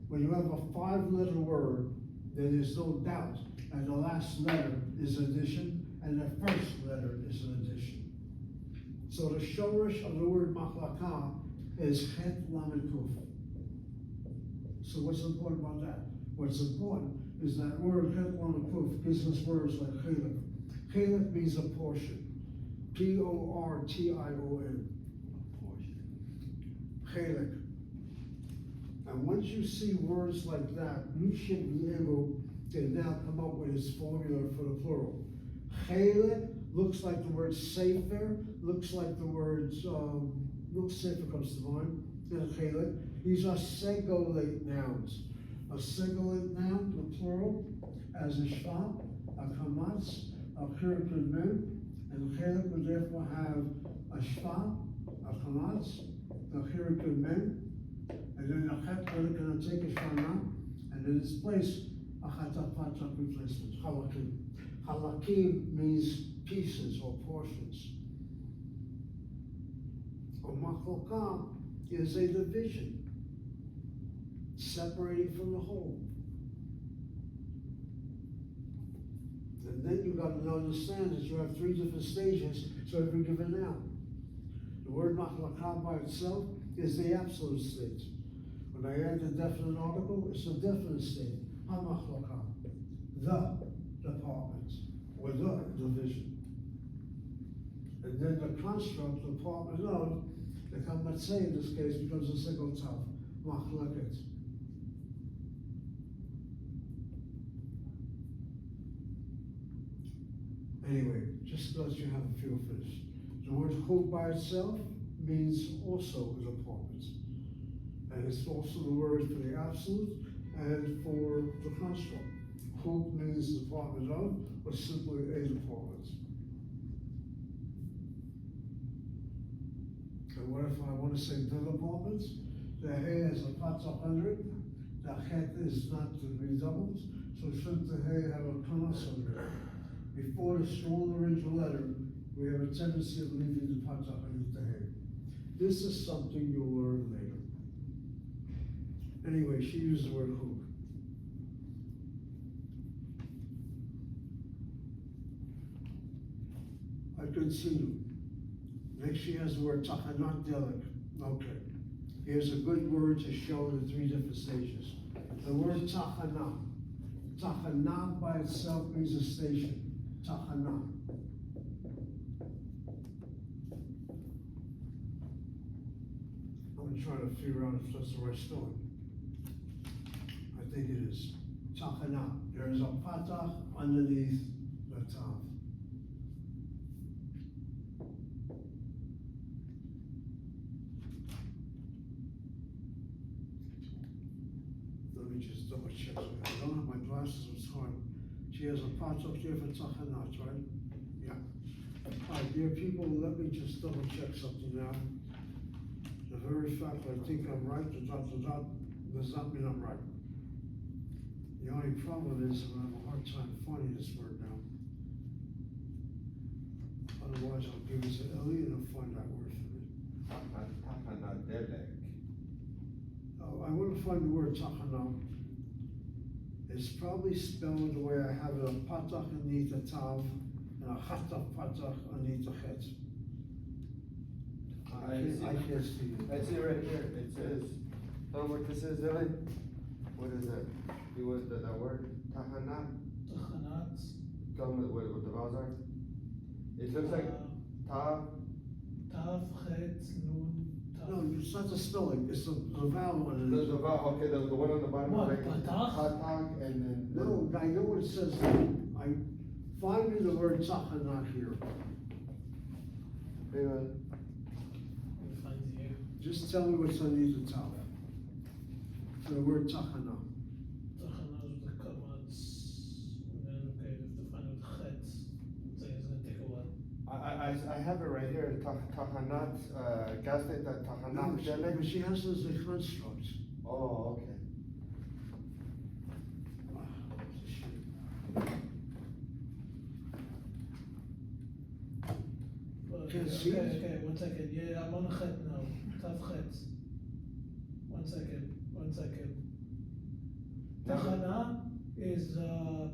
When you have a 5-letter word, then there's no doubt that the last letter is addition and the first letter is an addition. So the shoresh of the word machlaka is Het Lamed Kuf. So what's important about that? What's important is that word Het Lamed Kuf gives us words like chelek. Chelek means a portion. Portion. Chelek. And once you see words like that, you should be able to now come up with its formula for the plural. Chelek looks like the word sefer, looks like the words, sefer comes to mind, and chelek. These are segolate nouns. A segolate noun, the plural, as a shva, a kamatz, a kirkud mem, and chelek would therefore have a shva, a kamatz, a kirkud mem, and then a chet going to take a shana, and in its place, a chatapachak replacement, halakim. Halakim means pieces or portions. A machlokah is a division, separating from the whole. And then you got to understand that you have 3 different stages to every given noun. The word machlokah by itself is the absolute state. When I add the definite article, it's a definite state. Ha-machlokah, the department, or the division. And then the construct, the department of, the kamatzeh in this case becomes a single tav, machleket. Anyway, just so that you have a feel for this. The word chug by itself means also a department. And it's also the word for the absolute and for the construct. Chug means department of, or simply a department. And what if I want to say the department? The hay has a patzach under it. The het is not to be doubled, so shouldn't the hay have a panas under it? Before the strong original letter, we have a tendency of leaving the patzach underneath the hay. This is something you'll learn later. Anyway, she used the word chug. I continue. Next she has the word tachanat delek. Okay. Here's a good word to show the 3 different stages. The word tachana. Tachana by itself means a station. Tachana. I'm trying to figure out if that's the right spelling. I think it is. Tachana. There is a patach underneath the tav. Let me just double check. I don't have my glasses, it's hard. She has a patach there for tachanat, right? Yeah. Dear people, let me just double check something now. The very fact I think I'm right, does not mean I'm right. The only problem is I have a hard time finding this word now. Otherwise, I'll give it to Ellie and he'll find that word for me. Tachanadelek. Oh, I want to find the word tachana. It's probably spelled the way I have it, a patach anita tav, and a chatach patach anita chet. I can't see it. I see right here, it says, know what this is, Ellie? What is it? You want that word, tahana? Tachanat. Tell me what the vowels are. It looks like tav. Tav, Chet, Nun, Tav. No, it's not the spelling, it's the vowel one. The vowel, okay, the one on the bottom. What, right? patach? Patach, and then. No, I know what it says, I find me the word tachana here. Hang on. Let me find you. Just tell me what's underneath the top. For the word tachana. Tachanat with the kamats. And then, okay, we have to find with Chet. So it's gonna take a while. I have it right here, tahanat, gastet, No, tahanat, but delek. she has this as a construct. Oh, okay. Ah, it's a shame. Okay, Can see it? okay, 1 second. Yeah, I'm on a Chet now. Tav, Chet. 1 second. Now- Tachana is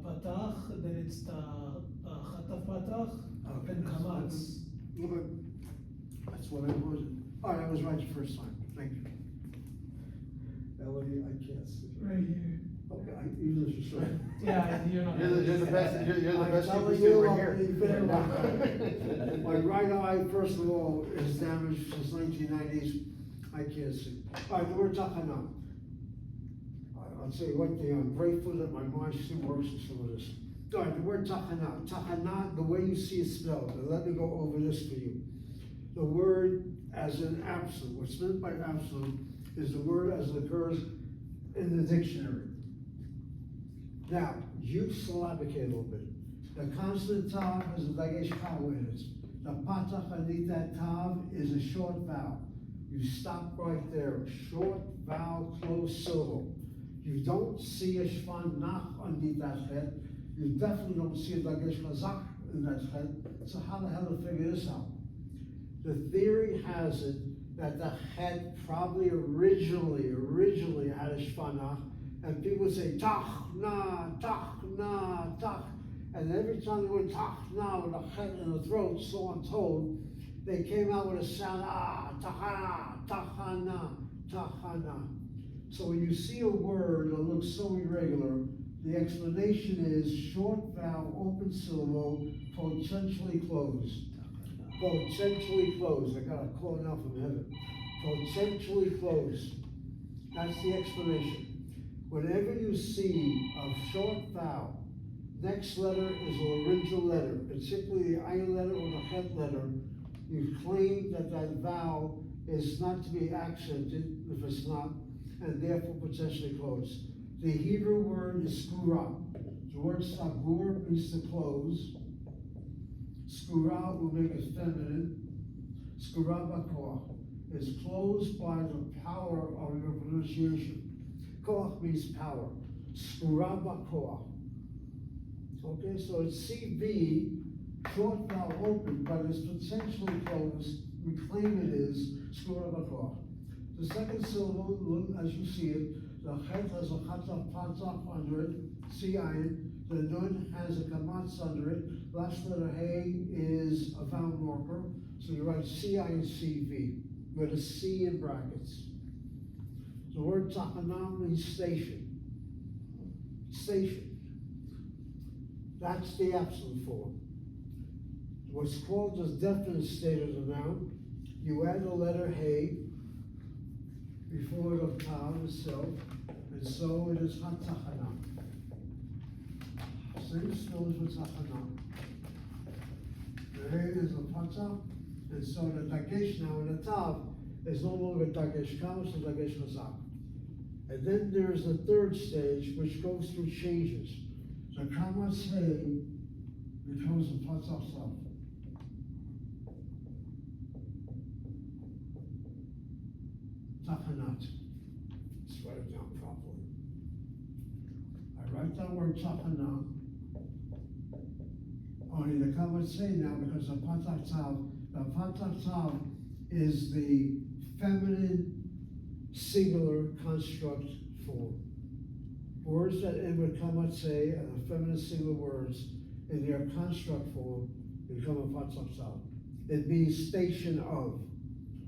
patach, then it's chatav patach, Okay, and that's kamats. fine. Okay. That's what I was. All right, I was right the first time. Thank you. Ellie, I can't see. Right here. Okay, even if you're sorry. Yeah, you're not. You're the best, you're the I'm best telling people you, over here. I've been around. My right eye, first of all, is damaged since 1990s. I can't see. All right, the word tachana. I'll tell you one thing, I'm grateful that my mind still works in some of this. All right, the word tachana. Tachana, the way you see it spelled, and let me go over this for you. The word as an absolute, what's meant by absolute is the word as it occurs in the dictionary. Now, you syllabicate a little bit. The consonant tav has a dagesh vowel in it. The patach anita tav is a short vowel. You stop right there. Short vowel, closed syllable. You don't see a shvan nach underneath that head. You definitely don't see a dagesh chazak in that head. So how the hell to figure this out? The theory has it that the head probably originally had a shvan nach, and people would say tach na, tach, and every time they went tach na with a head in the throat, so I'm told, they came out with a sound tachana, tachana. So when you see a word that looks so irregular, the explanation is short vowel, open syllable, potentially closed. Potentially closed. I got a call now from heaven. Potentially closed. That's the explanation. Whenever you see a short vowel, next letter is a laryngeal letter, particularly the ayin letter or the het letter, you claim that that vowel is not to be accented if it's not, and therefore potentially closed. The Hebrew word is skura. The word sagur means to close. Skura will make it feminine. Skura bakoach is closed by the power of your pronunciation. Koach means power. Skura bakoach. Okay, so it's CV, short vowel open, but it's potentially closed. We claim it is skura bakoach. The second syllable, as you see it, the chet has a chataf patach under it, C ayin. The nun has a kamatz under it. Last letter hey is a vowel marker, so you write C ayin CV with a C in brackets. The word tachana means station. Station. That's the absolute form. What's called the definite state of the noun, you add the letter hey before the tav itself, and so it is hatachana. Same spells with tachana. The hey is a patach, and so the dagesh now in the tav is no longer dagesh kam, it's dagesh chazak. And then there is a third stage which goes through changes. The kamas hey becomes a patach self. Tachanat. Let's write it down properly. I write that word Tachanat. Only the comments say now because the Pataktav is the feminine singular construct form. Words that end with kamatse and the feminine singular words in their construct form become a Pataktav. It means station of.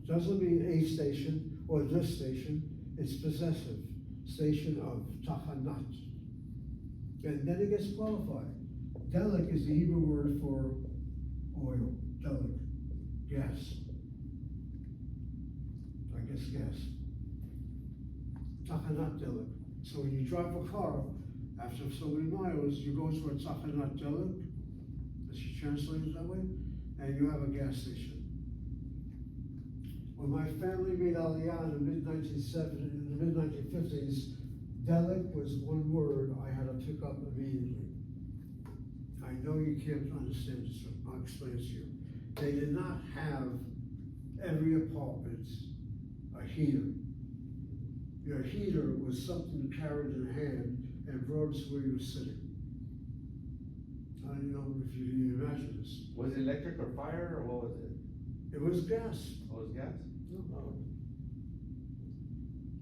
Doesn't mean a station or this station, it's possessive. Station of, Tachanat. And then it gets qualified. Delik is the Hebrew word for oil, delik, gas. I guess gas. Tachanat delik. So when you drive a car, after so many miles, you go to a Tachanat delik, as you translate it that way, and you have a gas station. When my family made Aliyah in the mid-1950s, delik was one word I had to pick up immediately. I know you can't understand this, so I'll explain it to you. They did not have every apartment a heater. Your heater was something you carried in hand and brought it to where you were sitting. I don't know if you can imagine this. Was it electric or fire, or what was it? It was gas. Oh, it was gas? No.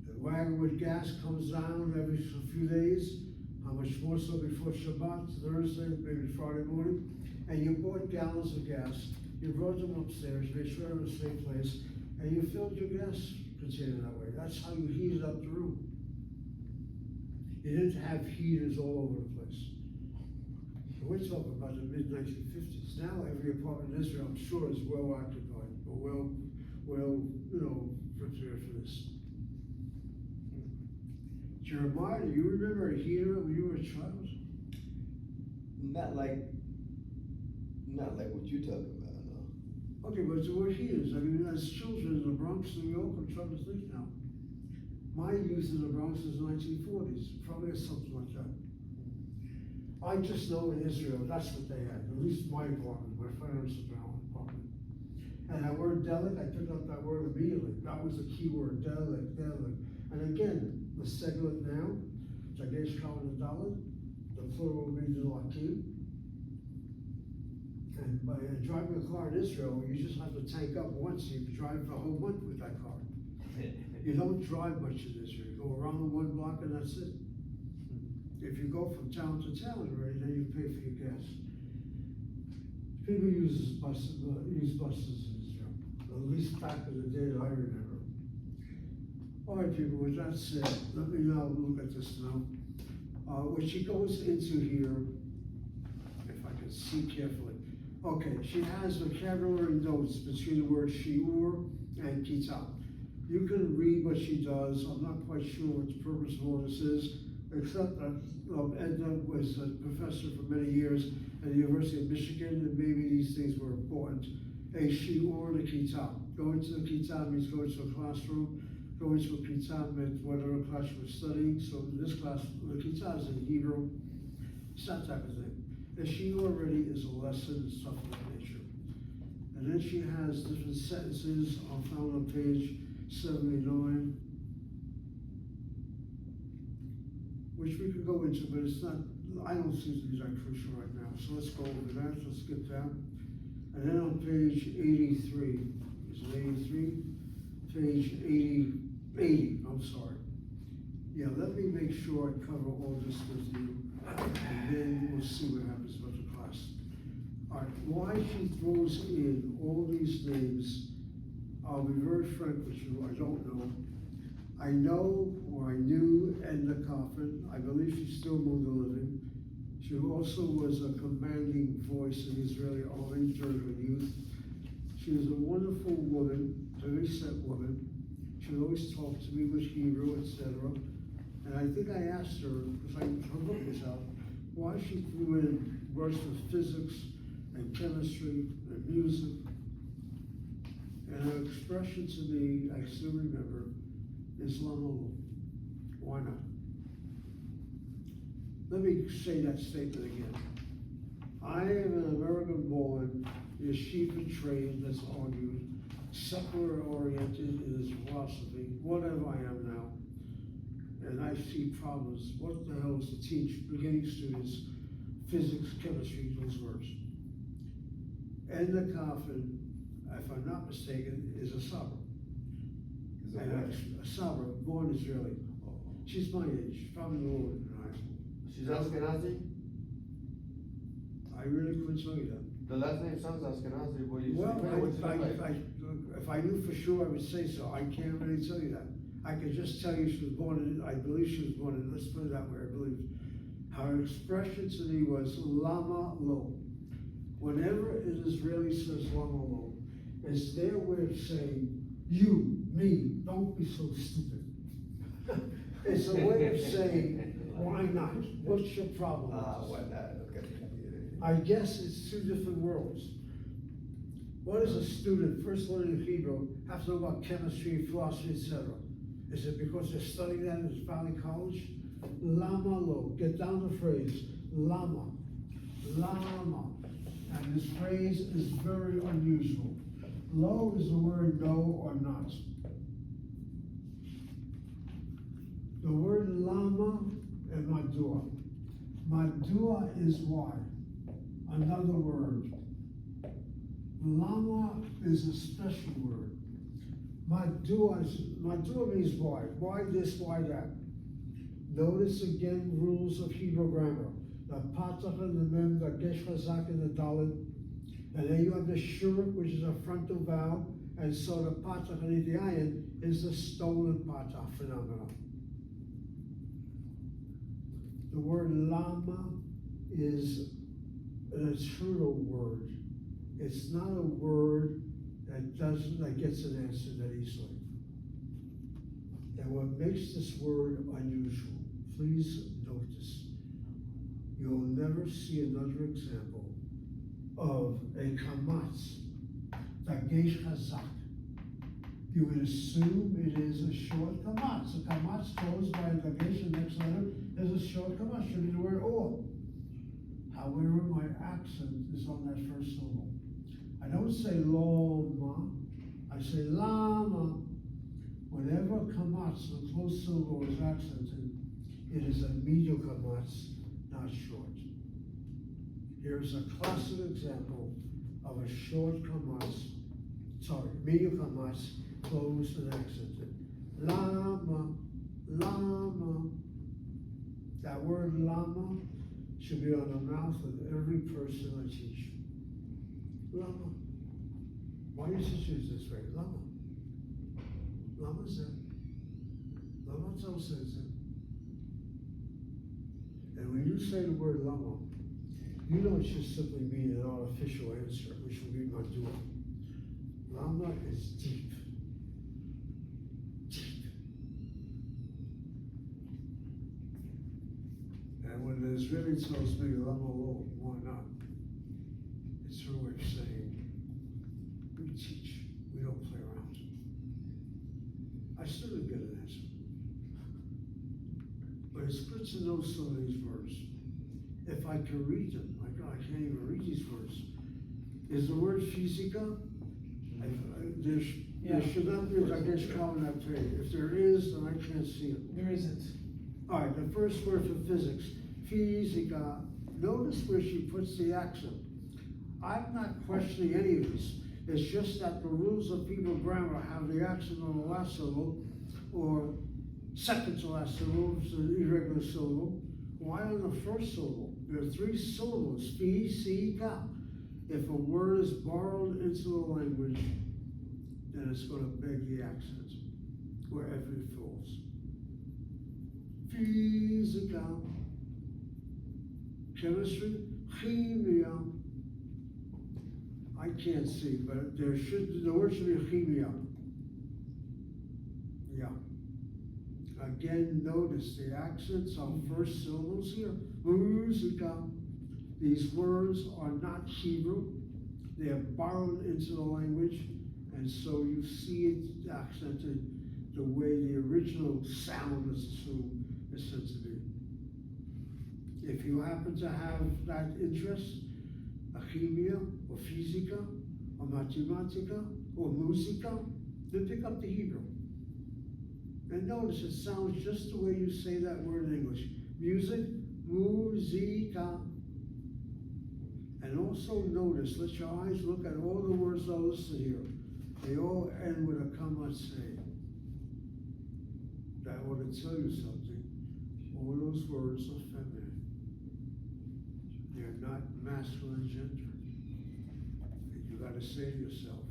The wagon with gas comes down every few days. How much more so before Shabbat, Thursday, maybe Friday morning? And you bought gallons of gas, you brought them upstairs, made sure it was a safe place, and you filled your gas container that way. That's how you heated up the room. You didn't have heaters all over the place. We're talking about the mid-1950s. Now every apartment in Israel, I'm sure, is well occupied, or well, prepared for this. Jeremiah, do you remember a heater when you were a child? Not like what you're talking about, no. Okay, but there were heaters. I mean, as children in the Bronx, New York, I'm trying to think now. My youth in the Bronx is 1940s, probably something like that. I just know in Israel, that's what they had, at least my apartment, my parents' apartment. And that word delik, I picked up that word immediately. That was the key word, delik. And again, the seglet now, Jagesh Kavan Dalit, the plural would be Delakim. And by driving a car in Israel, you just have to tank up once, you drive the whole month with that car. You don't drive much in Israel, you go around the one block and that's it. If you go from town to town already, then you pay for your gas. People use buses in Israel, at least back in the day that I remember. All right, people, with that said, let me now look at this now. When she goes into here, if I can see carefully. Okay, she has vocabulary notes between the words shiur and kitab. You can read what she does. I'm not quite sure what the purpose of all this is, except that Edna was a professor for many years at the University of Michigan, and maybe these things were important. A shiur and a kitab. Going to the kitab means going to a classroom. Going to a kitab meant whatever class you were studying. So in this class, the kitab is in Hebrew. It's that type of thing. A shiur already is a lesson and stuff of that nature. And then she has different sentences found on page 79, which we could go into, but it's not, I don't see it to be that crucial right now. So let's go over that, let's skip that. And then on page 83, is it 83? Page 80, I'm sorry. Yeah, let me make sure I cover all this with you, and then we'll see what happens with the class. All right, why she throws in all these names, I'll be very frank with you, I don't know. I know, or I knew Edna Coffin. I believe she's still among the living. She also was a commanding voice in the Israeli army during her youth. She was a wonderful woman, very set woman. She would always talk to me with Hebrew, etc. And I think I asked her, because her book was out, why she threw in words for physics and chemistry and music. And her expression to me, I still remember, is Lamolo. Why not? Let me say that statement again. I am an American-born, yeshiva trained, that's argued, secular oriented in his philosophy, whatever I am now, and I see problems. What the hell is to teach beginning students physics, chemistry, those words? And the coffin, if I'm not mistaken, is a Sabra. Is it And what? a Sabra, born Israeli. She's my age, probably older than I am. She's Ashkenazi? I really couldn't tell you that. The last name sounds Ashkenazi, but you Well, say, what's it look like? if I knew for sure, I would say so. I can't really tell you that. I could just tell you she was born in, I believe she was born in, let's put it that way, I believe. Her expression to me was lama lo. Whenever an Israeli says lama lo, it's their way of saying, you, me, don't be so stupid. It's a way of saying, why not? What's your problem? Why not? Okay. I guess it's two different worlds. What does a student first learning Hebrew have to know about chemistry, philosophy, etc.? Is it because they're studying that in Valley College? Lama lo. Get down the phrase. Lama. Lama. And this phrase is very unusual. Lo is the word no or not. The word lama and madua. Madua is why. Another word. Lama is a special word. Madua means why. Why this, why that. Notice again rules of Hebrew grammar. The patach and the mem, the gesh chazak and the dalet. And then you have the shuruk, which is a frontal vowel. And so the patach and the ayin is the stolen patach phenomenon. The word lama is an eternal word. It's not a word that gets an answer that easily. And what makes this word unusual, please note this. You'll never see another example of a kamatz, dagesh chazak. You would assume it is a short kamatz. A kamatz closed by a dagesh, the next letter is a short kamatz, should be the word or. However, my accent is on that first syllable. I don't say loma, I say lama. Whenever kamatz, the closed syllable, is accented, it is a medial kamatz, not short. Here's a classic example of a short kamatz, medial kamatz, closed and accented. Lama, lama. That word lama should be on the mouth of every person I teach. Lama. Why do you choose this way? Lama. Lama said. Lama says it. And when you say the word lama, you don't just simply mean an artificial answer, which would be madua. Lama is deep. Deep. And when the Israeli tells me lama lo, why not? It's her way of saying, we teach, we don't play around. I still didn't get an answer. But it's good to know some of these words. If I can read them, I can't even read these words. Is the word physica? There should not be a dagesh on that page. If there is, then I can't see it. There isn't. All right, the first word for physics, physica. Notice where she puts the accent. I'm not questioning any of this. It's just that the rules of Hebrew grammar have the accent on the last syllable, or second to last syllable, it's an irregular syllable. Why on the first syllable? There are three syllables, fi, si, ka. If a word is borrowed into the language, then it's going to beg the accent wherever it falls. Physical, chemistry, chemia. I can't see, but the word should be chemia. Yeah. Again, notice the accents on first syllables here. Musica. These words are not Hebrew. They are borrowed into the language, and so you see it accented the way the original sound is assumed is said to be. If you happen to have that interest, chemia or physica or mathematica or musica, then pick up the Hebrew. And notice it sounds just the way you say that word in English. Music, musica. And also notice, let your eyes look at all the words that are listed here. They all end with a kamatse. That ought to tell you something. All those words are feminine. They're not masculine gender. And you gotta say to yourself,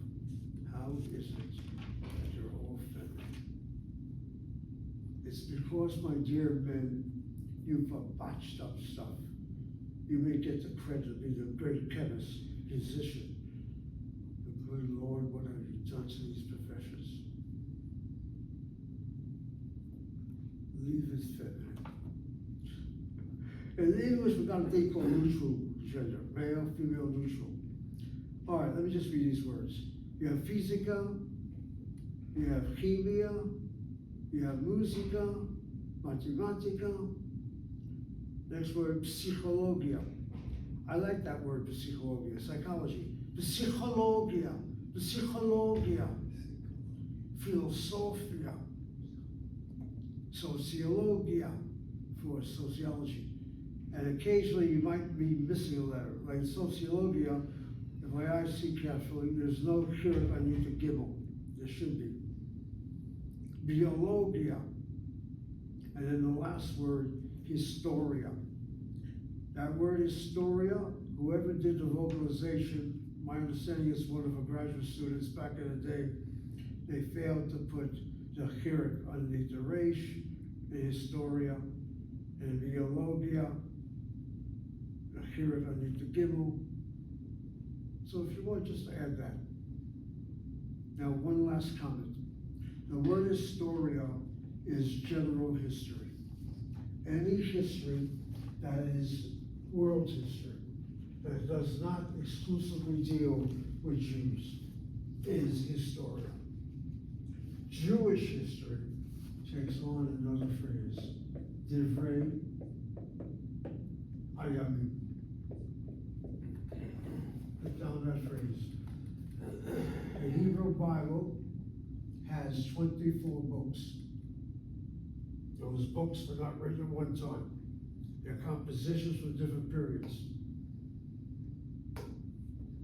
how is it that they're all feminine? It's because, my dear men, you've botched up stuff. You may get the credit of being a great chemist, physician. But good Lord, what have you done to these professions? Leave it feminine. In English, we've got a thing called neutral gender, male, female, neutral. All right, let me just read these words. You have physica, you have chemia, you have musica, mathematica. Next word, psychologia. I like that word, psychologia, psychology. Psychologia, psychologia. Philosophia. Sociologia for sociology. And occasionally you might be missing a letter. Like sociologia, if my eyes see carefully, there's no shirt I need to gibble. There should be. Biologia. And then the last word, historia. That word historia, whoever did the vocalization, my understanding is one of our graduate students back in the day, they failed to put the chirik underneath the resh, the historia, and biologia, the chirik underneath the gimel. So if you want, just add that. Now, one last comment. The word historia is general history. Any history that is world history, that does not exclusively deal with Jews, is historia. Jewish history takes on another phrase, divrei ayamim. Put down that phrase. The Hebrew Bible has 24 books. Those books were not written at one time. They're compositions from different periods.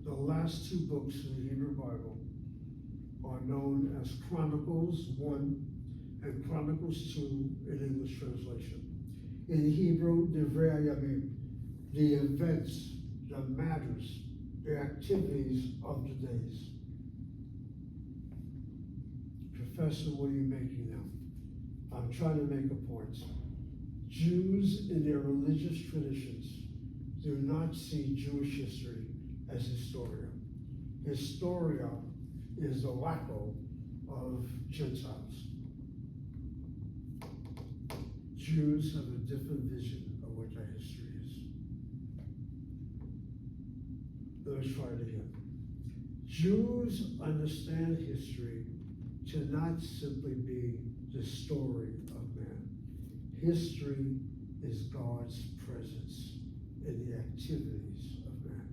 The last two books in the Hebrew Bible are known as Chronicles 1 and Chronicles 2 in English translation. In Hebrew, Divrei Hayamim, the events, the matters, the activities of the days. Professor, what are you making now? I'm trying to make a point. Jews in their religious traditions do not see Jewish history as historia. Historia is the wacko of Gentiles. Jews have a different vision of what their history is. Let us try it again. Jews understand history to not simply be the story of man. History is God's presence in the activities of man.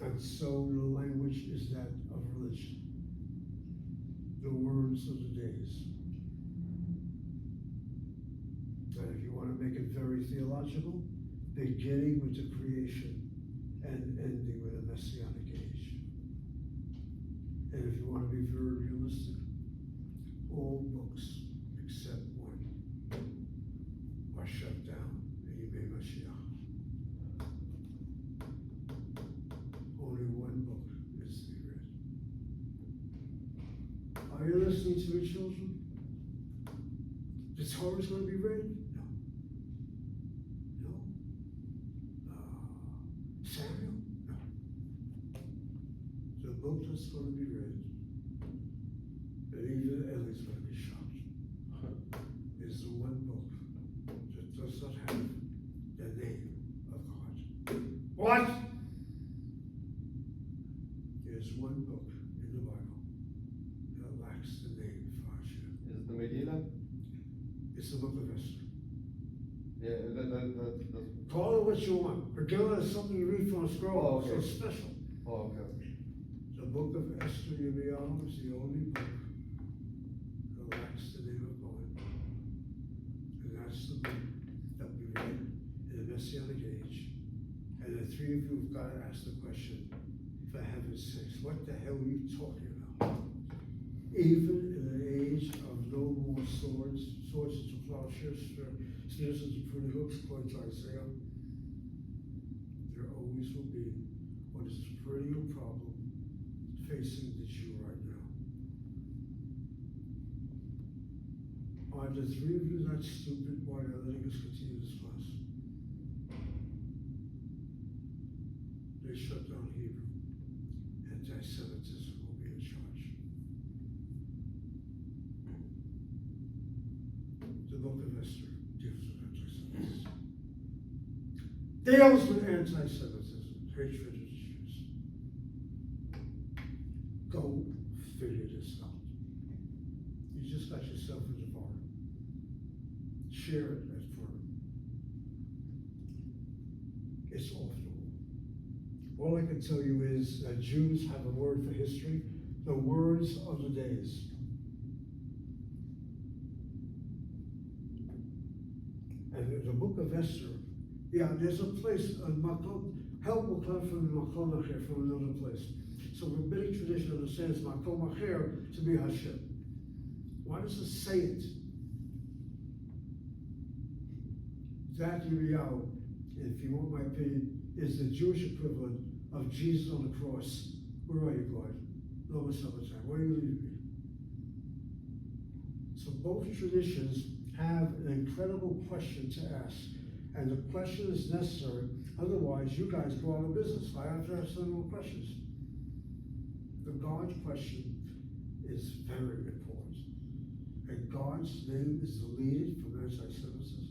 And so the language is that of religion. The words of the days. And if you want to make it very theological, beginning with the creation and ending with a messianic age. And if you want to be very realistic, all books except one are shut down in Yemei Mashiach. Only one book is to be read. Are you listening to me, children? The Torah is going to be read? No. No. Samuel? No. The book that's going to be read, and even Ellie's going to be shocked, is the one book that does not have the name of God. What? There's one book in the Bible that lacks the name of Hashem. Is the Megillah? It's the book of Esther. Yeah, that's, Call it what you want. Megillah is something you read from a scroll, Oh, so okay. special. oh, okay. The book of Esther Yirmiyahu is the only book that lacks the name of God. And that's the book that we read in the Messianic age. And the three of you have got to ask the question, for heaven's sakes, what the hell are you talking about? Even in an age of no more swords into plowshares, spears into pruning hooks, according to Isaiah, there always will be what is a perennial problem facing the Jew right now. Are the three of you that stupid? Why are you letting us continue this class? They shut down Hebrew. Anti-Semitism will be in charge. The book of Esther deals with anti-Semitism. Deals with anti-Semitism, hatred of Jews. Go figure this out. You just got yourself in the bar. Share it at firm. It's off the wall. All I can tell you is that Jews have a word for history, the words of the days. And in the book of Esther, yeah, there's a place, help will come from Makom Acher, from another place. So rabbinic tradition understands Makom Acher to be Hashem. Why does it say it? That Yirmiyahu, if you want my opinion, is the Jewish equivalent of Jesus on the cross. Where are you, God? Loma Sabbatai, where are you leading me? So both traditions have an incredible question to ask. And the question is necessary, otherwise you guys go out of business. I have to ask some more questions. The God question is very important. And God's name is deleted from anti-Semitism.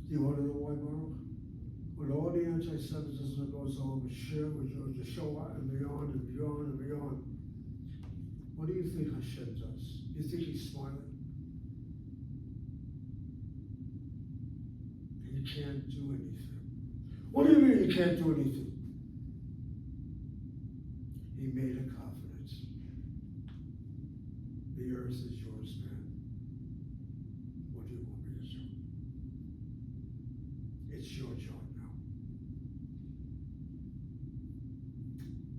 Do you want to know why, Baruch? With all the anti-Semitism that goes on with the Shoah and beyond and beyond and beyond, what do you think Hashem does? You think he's smiling? He can't do anything. What do you mean he can't do anything? He made a covenant. The earth is yours, man. What do you want me to do? It's your job now.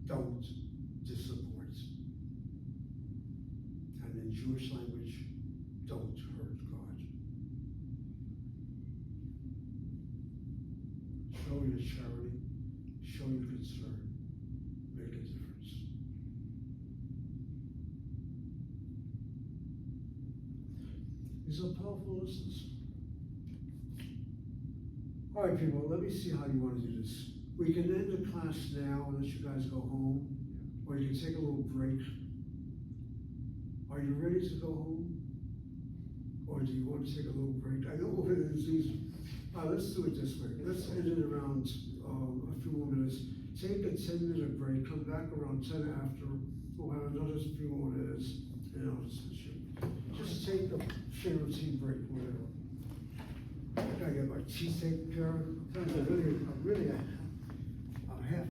Don't disappoint. And in Jewish language, don't hurt God. Show your charity, show your concern, make a difference. These are powerful lessons. All right, people, let me see how you want to do this. We can end the class now and let you guys go home, or you can take a little break. Are you ready to go home? Or do you want to take a little break? I know it is easy. Let's do it this way. Let's end it around a few more minutes. Take a 10-minute break, come back around 10 after. We'll have another few more minutes, and I'll switch you. Just take a share tea break, whatever. I gotta get my teeth taken care of. I really